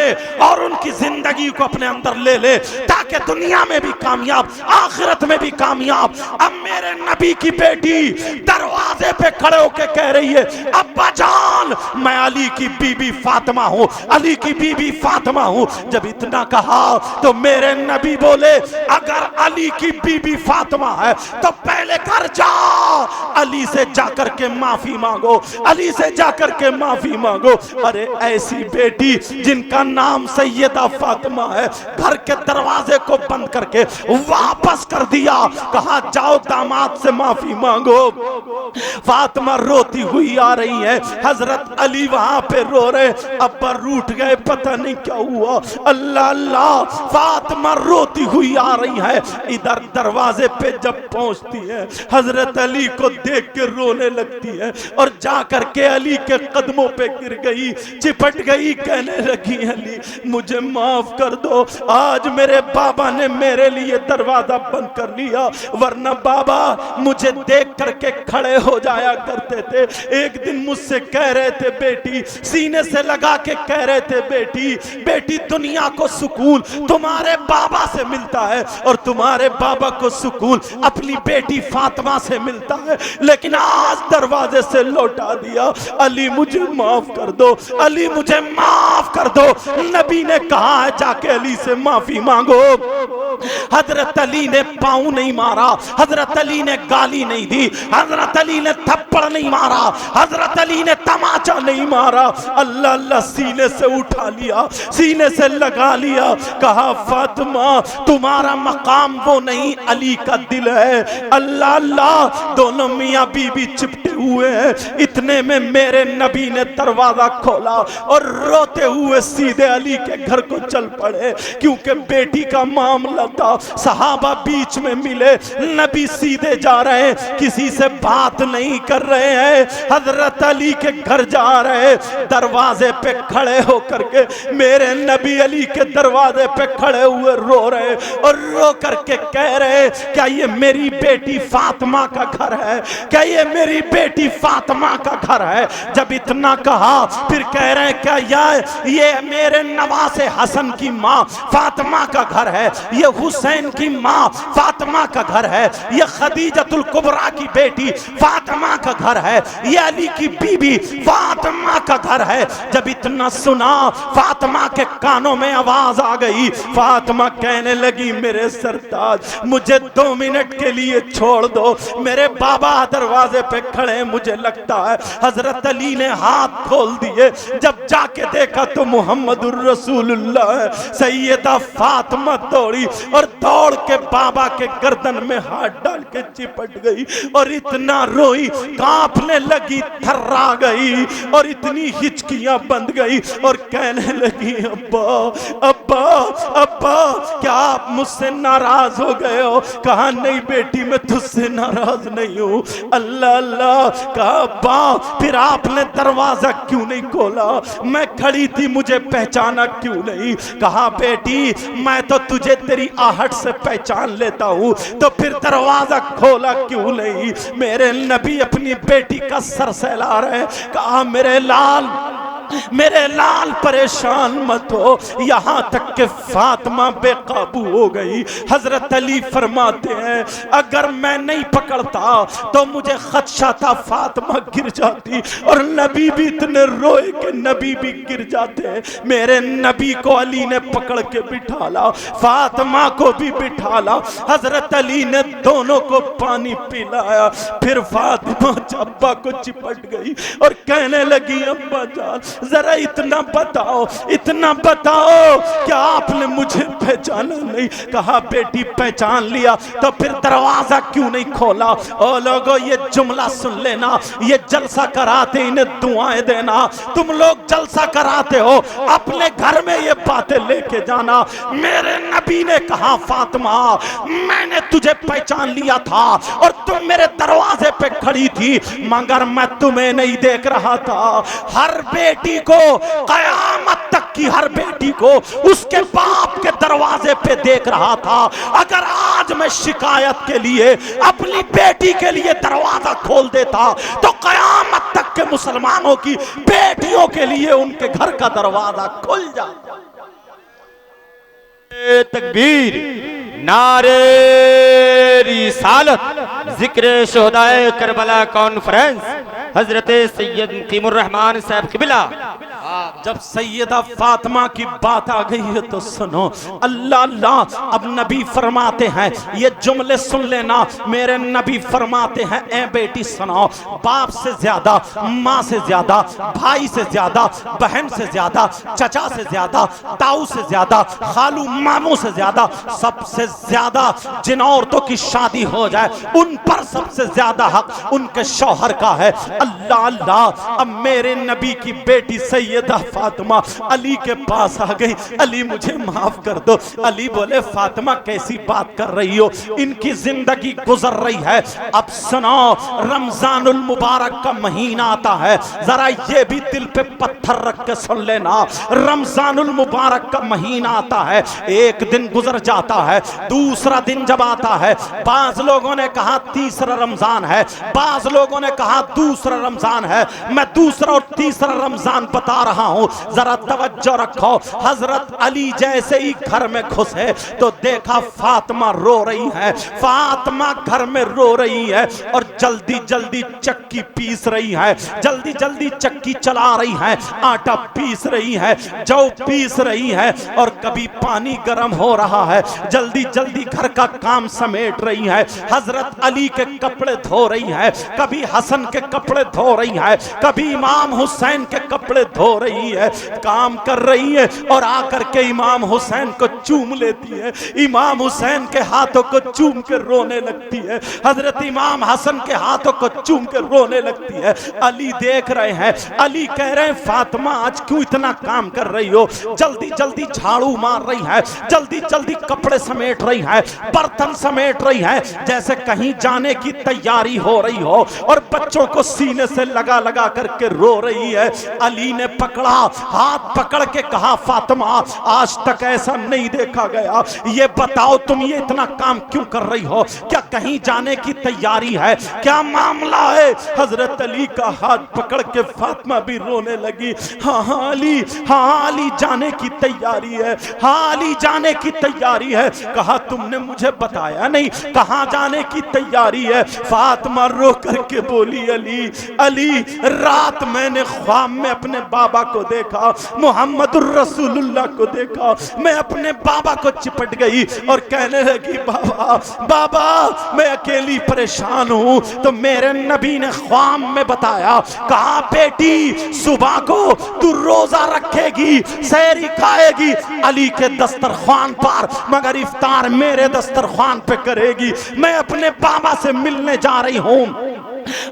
और उनकी जिंदगी को अपने अंदर ले ले, ताकि दुनिया में भी कामयाब, आखिरत में भी कामयाब। अब मेरे नबी की बेटी दरवाजे पे खड़े होके कह रही है, अब्बा जान मैं अली की बीबी फातिमा हूँ, अली की बीबी फातिमा हूँ। जब इतना कहा तो मेरे नबी बोले, अगर अली की बीबी फातिमा है तो पहले घर जाओ, अली से जाकर के माफी मांगो, अली से जाकर के माफी मांगो। अरे ऐसी बेटी जिनका नाम सैयदा फातिमा है, घर के दरवाजे को बंद करके वापस कर दिया, कहा जाओ दामाद से माफी मांगो। फातिमा रोती हुई आ रही है, हजरत अली वहां पे रो रहे, अब्बा रूठ गए, पता नहीं क्या हुआ। अल्लाह अल्लाह, फातिमा रोती हुई आ रही है। इधर दरवाजे पे जब पहुंचती है, हजरत अली को देख के रोने लगती है और जाकर के अली के कदमों पे गिर गई, चिपट गई, कहने लगी, अली मुझे माफ कर दो, आज मेरे बाबा ने मेरे लिए दरवाजा बंद कर लिया, वरना बाबा मुझे देख करके खड़े हो जाया करते थे। एक दिन मुझसे कह रहे थे, बेटी सीने से लगा के कह रहे थे, बेटी बेटी दुनिया को सुकून तुम्हारे बाबा से मिलता है और तुम्हारे बाबा को सुकून अपनी बेटी फातिमा से मिलता है, लेकिन आज दरवाजे से लौटा दिया। अली मुझे माफ कर दो, अली मुझे माफ कर दो। नबी ने कहा है जाके अली से माफी मांगो। हजरत अली ने पाँव नहीं मारा, हजरत अली ने गाली नहीं दी, हजरत अली ने थप्पड़ नहीं मारा, हजरत अली ने तमाचा नहीं मारा। अल्लाह अल्लाह सीने से उठा लिया, सीने से लगा लिया, कहा फातिमा तुम्हारा मकाम वो नहीं, अली का दिल है। अल्लाह अल्लाह, दोनों मियाँ बीबी चिपटे हुए हैं। इतने में मेरे नबी ने दरवाजा खोला और रोते हुए सीधे अली के घर को चल पड़े, क्योंकि बेटी का मामला था। सहाबा बीच में मिले, नबी सीधे जा रहे हैं, किसी से बात नहीं कर रहे हैं, हजरत अली के घर जा रहे। दरवाजे पे खड़े होकर के मेरे नबी अली के दरवाजे पे खड़े हुए रो रहे और रो करके कह रहे, क्या ये मेरी बेटी फातिमा का घर है, क्या ये मेरी बेटी फातिमा का घर है। जब इतना कहा फिर कह रहे हैं, क्या ये मेरे नवासे हसन की माँ फातिमा का घर है, ये हुसैन की माँ फातिमा का घर है, ये खदीजतुल कुबरा की बेटी फातिमा का घर है, ये अली की बीबी फातिमा का घर है। जब इतना सुना फातिमा के कानों में आवाज आ गई, फातिमा कहने लगी, मेरे सरताज मुझे 2 मिनट के लिए छोड़ दो, मेरे बाबा दरवाजे पे खड़े, मुझे लगता है। हजरत अली ने हाथ खोल दिए, जब जाके देखा तो मुहम्मदुर रसूलुल्लाह है। सैयदा फातिमा दौड़ी और दौड़ के बाबा के गर्दन में हाथ डाल के चिपट गई और इतना रोई, कांपने लगी, थर्रा गई और इतनी हिचकियां बंद गई और कहने लगी, अब्बा अब्बा अब्बा क्या आप मुझसे नाराज हो गए हो। कहा नहीं बेटी मैं तुझसे नाराज नहीं हूँ। अल्लाह अल्लाह, कहा अब्बा फिर आपने दरवाजा क्यों नहीं खोला, मैं खड़ी थी मुझे पहचाना क्यों नहीं। कहा बेटी मैं तो तुझे तेरी आहट से पहचान लेता हूँ, तो फिर दरवाजा खोला क्यों नहीं। मेरे नबी अपनी बेटी का सर सहला रहे। कहा मेरे लाल परेशान मत हो। यहाँ तक कि फातिमा बेकाबू हो गई। हजरत अली फरमाते हैं, अगर मैं नहीं पकड़ता तो मुझे खदशा था फातिमा गिर जाती, और नबी भी इतने रोए कि नबी भी गिर जाते हैं। मेरे नबी को अली ने पकड़ के बिठाला, फातिमा को भी बिठाला। हजरत अली ने दोनों को पानी पिलाया। फिर फातिमा अब्बा को चिपट गई और कहने लगी, अब्बा जान जरा इतना बताओ, इतना बताओ, क्या आपने मुझे पहचाना नहीं? कहा बेटी पहचान लिया, तो फिर दरवाजा क्यों नहीं खोला? ओ लोगों, ये जुमला सुन लेना, ये जलसा कराते इन्हें दुआएं देना। तुम लोग जलसा कराते हो, अपने घर में ये बातें लेके जाना। मेरे नबी ने कहा फातिमा, मैंने तुझे पहचान लिया था और तुम मेरे दरवाजे पे खड़ी थी, मगर मैं तुम्हें नहीं देख रहा था। हर बेटी को, कयामत तक की हर बेटी को उसके बाप के दरवाजे पे देख रहा था। अगर आज मैं शिकायत के लिए अपनी बेटी के लिए दरवाजा खोल देता, तो कयामत तक के मुसलमानों की बेटियों के लिए उनके घर का दरवाजा खुल जाता। तकबीर, नारे रिसालत, जिक्र शोहदाए करबला कॉन्फ्रेंस, हजरत सैयद मुकीमुर रहमान साहब किबला। जब सैयदा फातिमा की बात आ गई है तो सुनो, अल्लाह अल्लाह। अब नबी फरमाते हैं, ये जुमले सुन लेना, मेरे नबी फरमाते हैं, ए बेटी सुनो, बाप से ज्यादा, माँ से ज्यादा, भाई से ज्यादा, बहन से ज्यादा, चचा से ज्यादा, ताऊ से ज्यादा, खालू मामू से ज्यादा, सबसे ज्यादा जिन औरतों की शादी हो जाए उन पर सबसे ज्यादा हक उनके शौहर का है। अल्लाह अल्लाह। अब मेरे नबी की बेटी सैयदा फातिमा अली के पास आ गई, अली मुझे माफ कर दो। अली बोले फातिमा कैसी बात कर रही हो, इनकी जिंदगी गुजर रही है। अब सुनो, रमजानुल मुबारक का महीना आता है, जरा ये भी दिल पे पत्थर रख के सुन लेना। रमजानुल मुबारक का महीना आता है, एक दिन गुजर जाता है, दूसरा दिन जब आता है, बाज लोगों ने कहा तीसरा रमजान है, बाज लोगों ने कहा दूसरा रमजान है। मैं दूसरा और तीसरा रमजान बता रहा हूं, जरा तवज्जो रखो। हजरत अली जैसे ही घर में घुसे तो देखा फातिमा रो रही है, फातिमा घर में रो रही है और जल्दी जल्दी चक्की पीस रही है, जल्दी जल्दी चक्की चला रही है, आटा पीस रही है, जौ पीस रही है, और कभी पानी गर्म हो रहा है, जल्दी जल्दी घर का काम समेट रही है। हजरत अली के कपड़े धो रही है, कभी हसन के कपड़े धो रही है, कभी इमाम हुसैन के कपड़े धो रही है, काम कर रही है और आकर के इमाम हुसैन को चूम लेती है, इमाम हुसैन के हाथों को चूम के रोने लगती है, हजरत इमाम हसन के हाथों को चूम के रोने लगती है। अली देख रहे हैं, अली कह रहे हैं फातिमा आज क्यों इतना काम कर रही हो? जल्दी जल्दी झाड़ू मार रही है, जल्दी जल्दी कपड़े समेट रही है, बर्तन समेट रही है, जैसे कहीं जाने की तैयारी हो रही हो, और बच्चों को सीने से लगा लगा करके रो रही है। अली ने पकड़ा, हाथ पकड़ के कहा फातिमा आज तक ऐसा नहीं देखा गया, ये बताओ तुम ये इतना काम क्यों कर रही हो? क्या कहीं जाने की तैयारी है? क्या मामला है? हजरत अली का हाथ पकड़ के फातिमा भी रोने लगी। हाँ हाँ अली, हाँ अली जाने की तैयारी है, हाँ अली जाने की तैयारी है। कहा तुमने मुझे बताया नहीं कहाँ जाने की तैयारी है? फातिमा रो करके बोली अली, अली रात मैंने ख्वाब में अपने बाबा को देखा, मुहम्मदुर रसूलुल्लाह को देखा, मैं अपने बाबा को चिपट गई और कहने लगी बाबा बाबा मैं अकेली परेशान हूँ। तो मेरे नबी ने ख्वाब में बताया, कहा बेटी सुबह को तू रोजा रखेगी, सहरी खाएगी अली के दस्तरख्वान पर, मगर इफ्तार मेरे दस्तरख्वान पे करेगी। मैं अपने बाबा से मिलने जा रही हूँ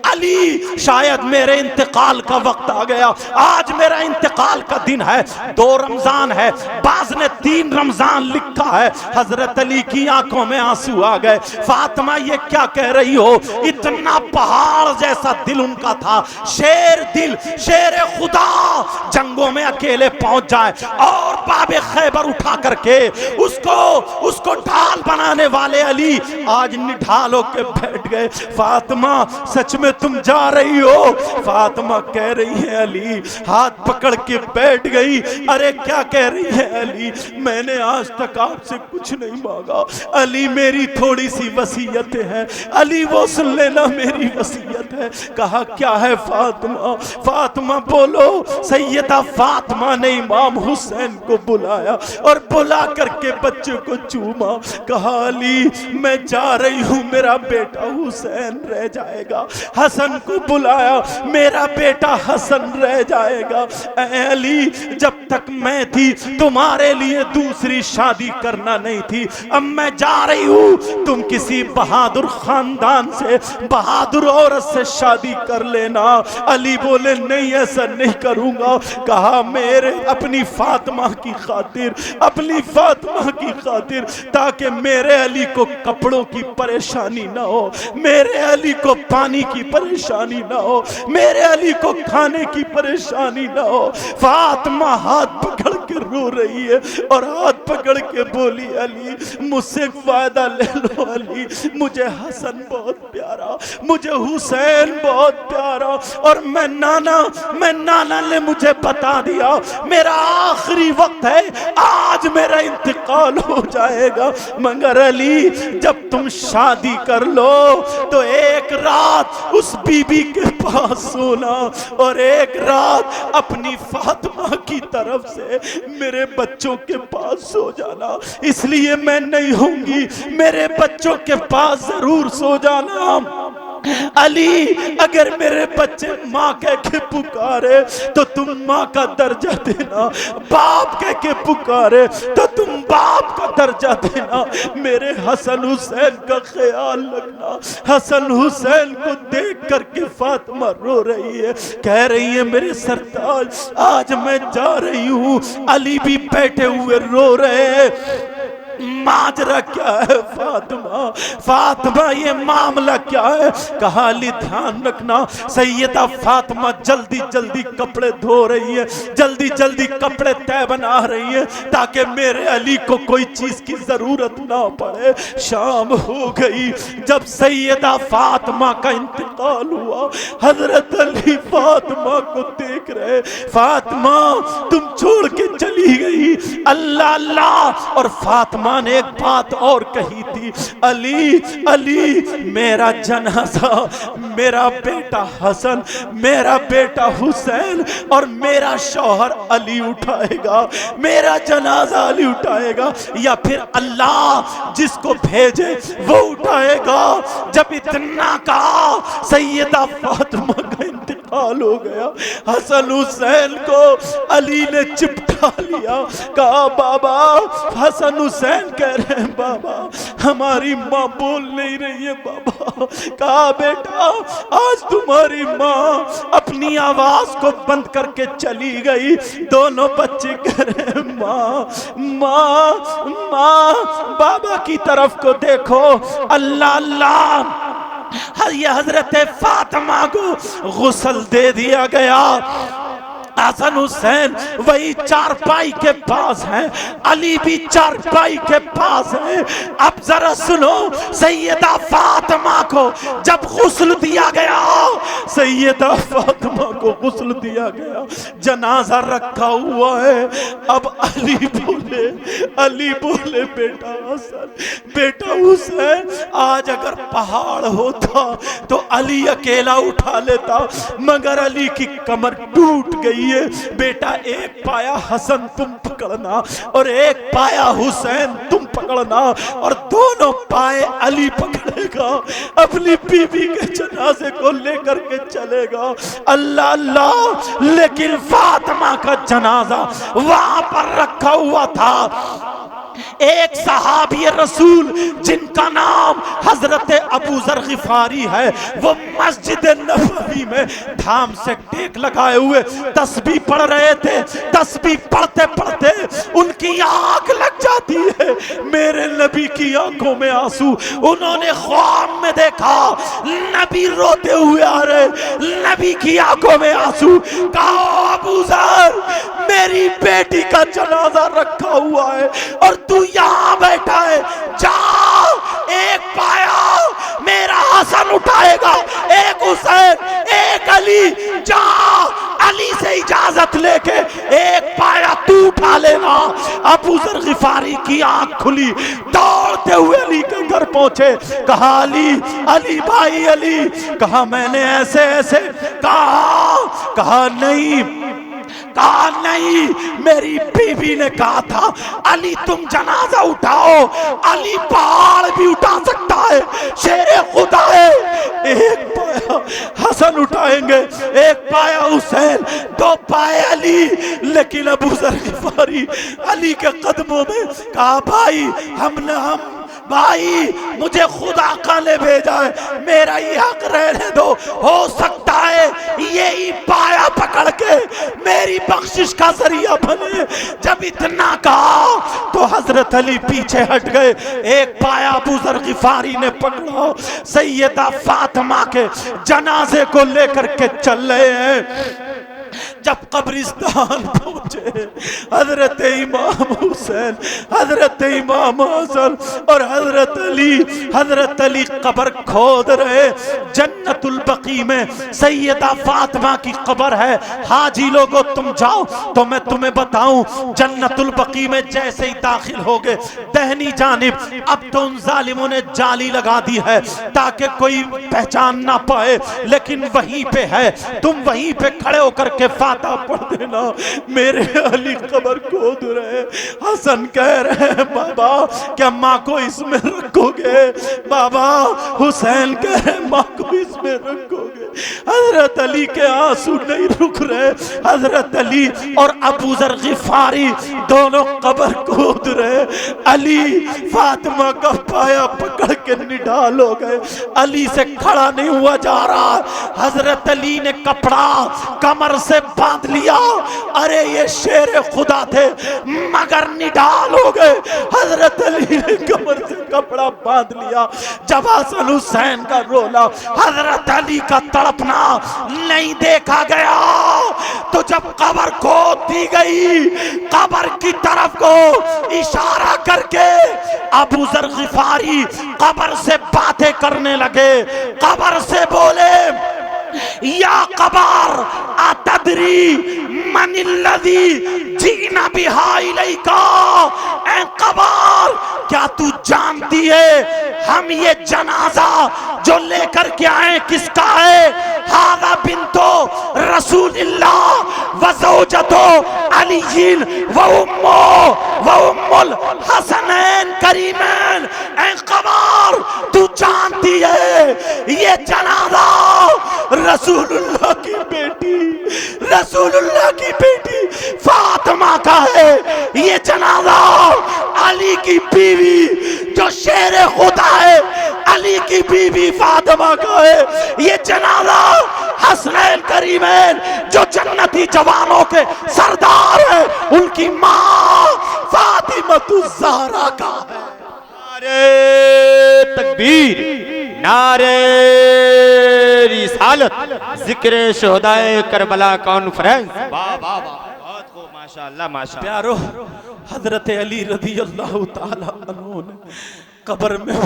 अली, शायद मेरे इंतकाल का वक्त आ गया, आज मेरा इंतकाल का दिन है। 2 रमजान है, बाज ने 3 रमजान लिखा है। हजरत अली की आंखों में आंसू आ गए। फातिमा ये क्या कह रही हो? इतना पहाड़ जैसा दिल उनका था, शेर दिल, शेर खुदा, जंगों में अकेले पहुंच जाए और बाबे खैबर उठा करके उसको ढाल बनाने वाले अली आज निढाल होके बैठ गए। फातिमा सच में तुम जा रही हो? फातिमा कह रही है अली, हाथ पकड़ के बैठ गई। अरे क्या कह रही है अली? मैंने आज तक आपसे कुछ नहीं मांगा अली, मेरी थोड़ी सी वसीयत है अली, वो सुन लेना मेरी वसीयत है। कहा क्या है फातिमा? फातिमा बोलो। सैयदा फातिमा ने इमाम हुसैन को बुलाया और बुला करके बच्चे को चूमा। कहा अली मैं जा रही हूँ, मेरा बेटा हुसैन रह जाएगा, हसन को बुलाया, मेरा बेटा हसन रह जाएगा। ऐ अली, जब तक मैं थी तुम्हारे लिए दूसरी शादी करना नहीं थी, अब मैं जा रही हूं, तुम किसी बहादुर खानदान से, बहादुर औरत से शादी कर लेना। अली बोले नहीं, ऐसा नहीं करूंगा। कहा मेरे अपनी फातिमा की खातिर, अपनी फातिमा की खातिर, ताकि मेरे अली को कपड़ों की परेशानी ना हो, मेरे अली को पानी की परेशानी ना हो, मेरे अली को खाने की परेशानी ना हो। फातिमा हाथ पकड़ के रो रही है और हाथ पकड़ के बोली अली मुझसे वादा ले लो अली, मुझे हसन बहुत प्यारा, मुझे हुसैन बहुत प्यारा, और मैं नाना ने मुझे बता दिया मेरा आखिरी वक्त है, आज मेरा इंतकाल हो जाएगा। मगर अली जब तुम शादी कर लो तो एक रात उस बीबी के पास सोना और एक रात अपनी फातिमा की तरफ से मेरे बच्चों के पास सो जाना। इसलिए मैं नहीं होंगी, मेरे बच्चों के पास जरूर सो जाना। अली अगर मेरे बच्चे माँ कह के पुकारे तो तुम माँ का दर्जा देना, बाप कह के पुकारे तो तुम बाप का दर्जा देना। मेरे हसन हुसैन का ख्याल रखना। हसन हुसैन को देख करके फातिमा रो रही है, कह रही है मेरे सरताज आज मैं जा रही हूँ। अली भी बैठे हुए रो रहे हैं, माजरा क्या है फातिमा, फातिमा ये मामला क्या है। कहा अली ध्यान रखना, सैयदा फातिमा जल्दी जल्दी कपड़े धो रही है, जल्दी जल्दी कपड़े तय बना रही है ताकि मेरे अली को कोई चीज की जरूरत ना पड़े। शाम हो गई, जब सैयदा फातिमा का इंतकाल हुआ, हजरत अली फातिमा को देख रहे, फातिमा तुम छोड़ के चली गई, अल्लाह अल्लाह। और फातिमा ने एक बात और कही थी, अली अली मेरा जनाजा मेरा बेटा हसन, मेरा बेटा हुसैन और मेरा शौहर अली उठाएगा, मेरा जनाजा अली उठाएगा, या फिर अल्लाह जिसको भेजे वो उठाएगा। जब इतना कहा सैयदा फातिमा का इंतकाल हो गया, हसन हुसैन को अली ने चिपटा लिया। कहा बाबा, हसन हुसैन कह रहे हैं बाबा हमारी माँ बोल नहीं रही है बाबा। कहा बेटा आज तुम्हारी माँ अपनी आवाज को बंद करके चली गई। दोनों बच्चे कह रहे हैं माँ माँ माँ, बाबा की तरफ को देखो। अल्लाह अल्लाह, हजरत फातिमा को गुस्ल दे दिया गया। हसन हुसैन वही चारपाई के पास हैं, अली भी चारपाई के पास है। अब जरा सुनो, सैयदा फातिमा को जब गुस्ल दिया गया, सैयदा फातिमा को गुस्ल दिया गया, जनाजा रखा हुआ है। अब अली बोले बेटा हसन, बेटा हुसैन, आज अगर पहाड़ होता तो अली अकेला उठा लेता, मगर अली की कमर टूट गई है। बेटा एक पाया हसन तुम पकड़ना और एक पाया हुसैन तुम पकड़ना, और दोनों पाए अली पकड़ेगा, अपनी बीवी के जनाजे को लेकर के चलेगा। अल्लाह अल्लाह, लेकिन फातिमा का जनाजा वहां पर रखा हुआ था। एक सहाबी रसूल जिनका नाम हजरत अबू जर गिफारी है, वो मस्जिद नबवी में धाम से टेक लगाए हुए तस्बीह पढ़ रहे थे। तस्बीह पढ़ते पढ़ते उनकी आंख लग जाती है, मेरे नबी की आंखों में आंसू। उन्होंने ख्वाब में देखा नबी रोते हुए आ रहे, नबी की आंखों में आंसू। कहा अबू जर, मेरी बेटी का जनाजा रखा हुआ है और तू यहां बैठा है, जा एक पाया मेरा हसन उठाएगा, एक हुसैन, एक अली, जा अली से इजाजत लेके एक पाया तू उठा लेना। अबू जर गिफारी की आंख खुली, दौड़ते हुए अली के घर पहुंचे। कहा अली, अली भाई अली, कहा मैंने ऐसे ऐसे कहा नहीं, कहा नहीं, मेरी बीवी ने कहा था अली तुम जनाजा उठाओ, अली पहाड़ भी उठा सकता है, शेरे खुदा है। एक पाया हसन उठाएंगे, एक पाया हुसैन, दो पाए अली। लेकिन अबू जर गिफारी अली के कदमों में कहा, भाई हम भाई मुझे खुदा का ने भेजा है, मेरा ये हक रहने दो, हो सकता है यही पाया पकड़ के मेरी बख्शिश का जरिया बने। जब इतना कहा तो हजरत अली पीछे हट गए। एक पाया अबू जर गिफारी ने पकड़ा, सैयदा फातिमा के जनाजे को लेकर के चल रहे हैं। जब कब्रिस्तान पहुंचे, हजरत इमाम हुसैन, हजरत इमाम हसन और हजरत अली कब्र खोद रहे। जन्नतुल बकी में सैयदा फातिमा की कब्र है। हाजी लोगों तुम जाओ तो मैं तुम्हें बताऊं, जन्नतुल बकी में जैसे ही दाखिल हो गए दहनी जानिब, अब तो उन जालिमों ने जाली लगा दी है ताकि कोई पहचान ना पाए, लेकिन वहीं पे है, तुम वहीं पे खड़े होकर के फाता पढ़ देना। मेरे अली कब्र खोद रहे, हसन कह रहे हैं बाबा क्या माँ को इसमें रखोगे? बाबा हुसैन कह रहे माँ को इसमें रखोगे? हजरत अली के आंसू नहीं रुक रहे। हजरत अली और अबू जर गिफारी दोनों कब्र खोद रहे। अली फातिमा का पाया पकड़ के निडाल हो गए। अली से खड़ा नहीं हुआ जा रहा। हजरत अली ने कपड़ा कमर से बांध लिया। अरे ये शेर खुदा थे मगर निडाल हो गए। हजरत अली ने कमर से कपड़ा बांध लिया। जब हसन हुसैन का रोला, हजरत अली का तड़पना नहीं देखा गया, तो जब कब्र खोद दी गई, कब्र की तरफ को इशारा करके अबू जर गिफारी कब्र से बातें करने लगे। कब्र से बोले, या कब्र अतदरी मनिल्लज़ी जीना बिहा इलैका, ऐ कब्र क्या तू जानती है हम ये जनाजा जो लेकर के आए किसका है? हादा बिन्तो रसूलिल्लाह व ज़ौजतो अलीयिन व उम्मुल हसनैन करीमैन। ऐ कब्र तू जानती है ये जनाजा रसूलुल्लाह की बेटी फातिमा का है। ये जनाजा अली की बीवी जो शेर खुदा है, अली की बीवी फातिमा का है। ये जनाजा हसनैन करीमैन जो जन्नती जवानों के सरदार है, उनकी माँ फातिमतुज़ ज़हरा का है। नारे तकबीर, नारे रिसालत, जिक्र शोहदाए करबला कॉन्फ्रेंस। वाह वाह वाह, बहुत खूब, माशाअल्लाह माशाअल्लाह। प्यारो, हजरत अली रज़ी अल्लाह ताला अन्हु ने कब्र में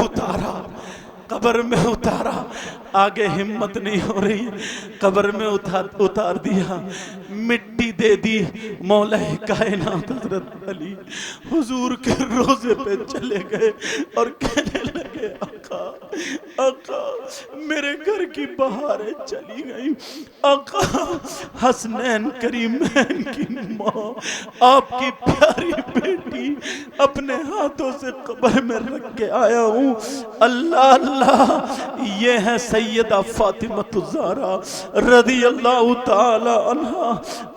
उतारा। आगे हिम्मत नहीं हो रही, कब्र में उतार दिया, मिट्टी दे दी। मौला कायनात हजरत अली हुजूर के रोजे पे चले गए और कहने लगे, आका मेरे घर की बहारें चली गई। आका हसनैन करीमैन की माँ, आपकी प्यारी बेटी अपने हाथों से कब्र में रख के आया हूँ। अल्लाह अल्लाह, ये है सैयदा फातिमतुज़ ज़हरा रज़ियल्लाहु ताला अन्हा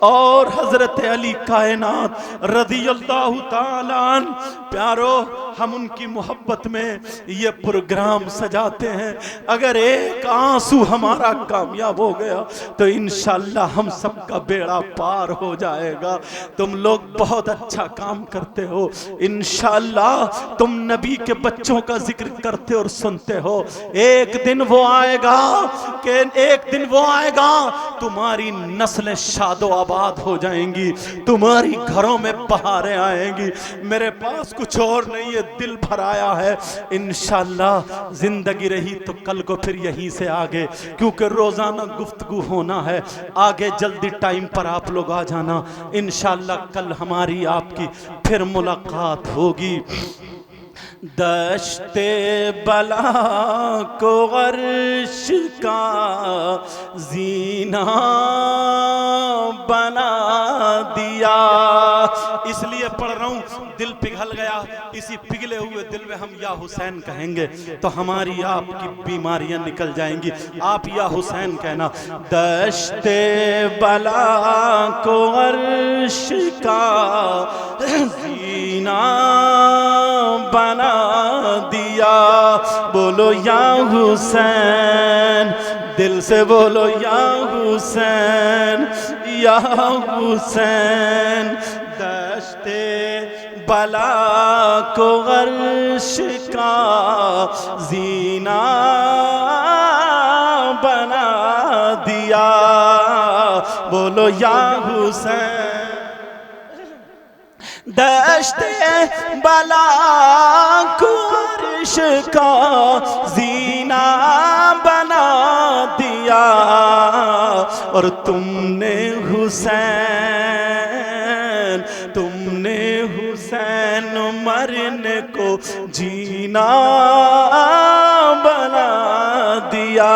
और हजरत अली कायनात रज़ियल्लाहु ताला अन्हु। प्यारो, हम उनकी मोहब्बत में ये प्रोग्राम सजाते हैं। अगर एक आंसू हमारा कामयाब हो गया तो इंशाअल्लाह हम सबका बेड़ा पार हो जाएगा। तुम लोग बहुत अच्छा काम करते हो। इंशाअल्लाह तुम नबी के बच्चों का जिक्र करते और सुनते हो। एक दिन वो आएगा तुम्हारी नस्लें शादो आबाद हो जाएंगी, तुम्हारी घरों में बहारें आएंगी। मेरे पास कुछ और नहीं है, दिल भर आया है। इंशाअल्लाह जिंदगी रही तो कल को फिर यहीं से आगे, क्योंकि रोजाना गुफ्तगू होना है। आगे जल्दी टाइम पर आप लोग आ जाना। इंशाअल्लाह कल हमारी आपकी फिर मुलाकात होगी। दश्ते बला को अर्श का जीना बना दिया। इसलिए पढ़ रहा हूँ, दिल पिघल गया, इसी पिघले हुए दिल में हम या हुसैन कहेंगे तो हमारी आपकी बीमारियां निकल जाएंगी। आप या हुसैन कहना। दश्ते बला को अर्श का जीना बना दिया। बोलो या हुसैन, दिल से बोलो या हुसैन, या हुसैन। दश्ते बला को अर्श का जीना बना दिया। बोलो या हुसैन। दश्ते बला को अर्श का जीना बना दिया। और तुमने हुसैन मरने को जीना बना दिया।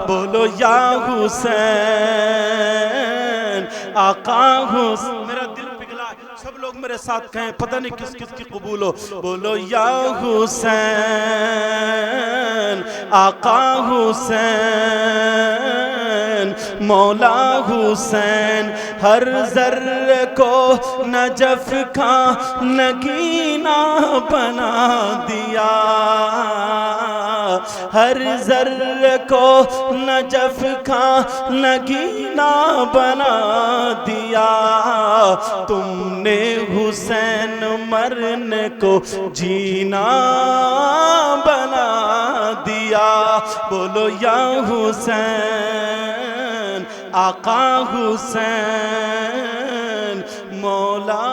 बोलो या हुसैन। आका हुसैन। मेरा दिल पिघला, सब लोग मेरे साथ कहें, पता नहीं किस किस की कबूल हो। बोलो या हुसैन, आका हुसैन, मौला हुसैन। हर जर्रे को नजफ का नगीना बना दिया। हर जर्रे को नजफ का नगीना बना दिया। तुमने हुसैन मरने को जीना बना दिया। बोलो या हुसैन, आका हुसैन, मौला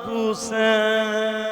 हुसैन।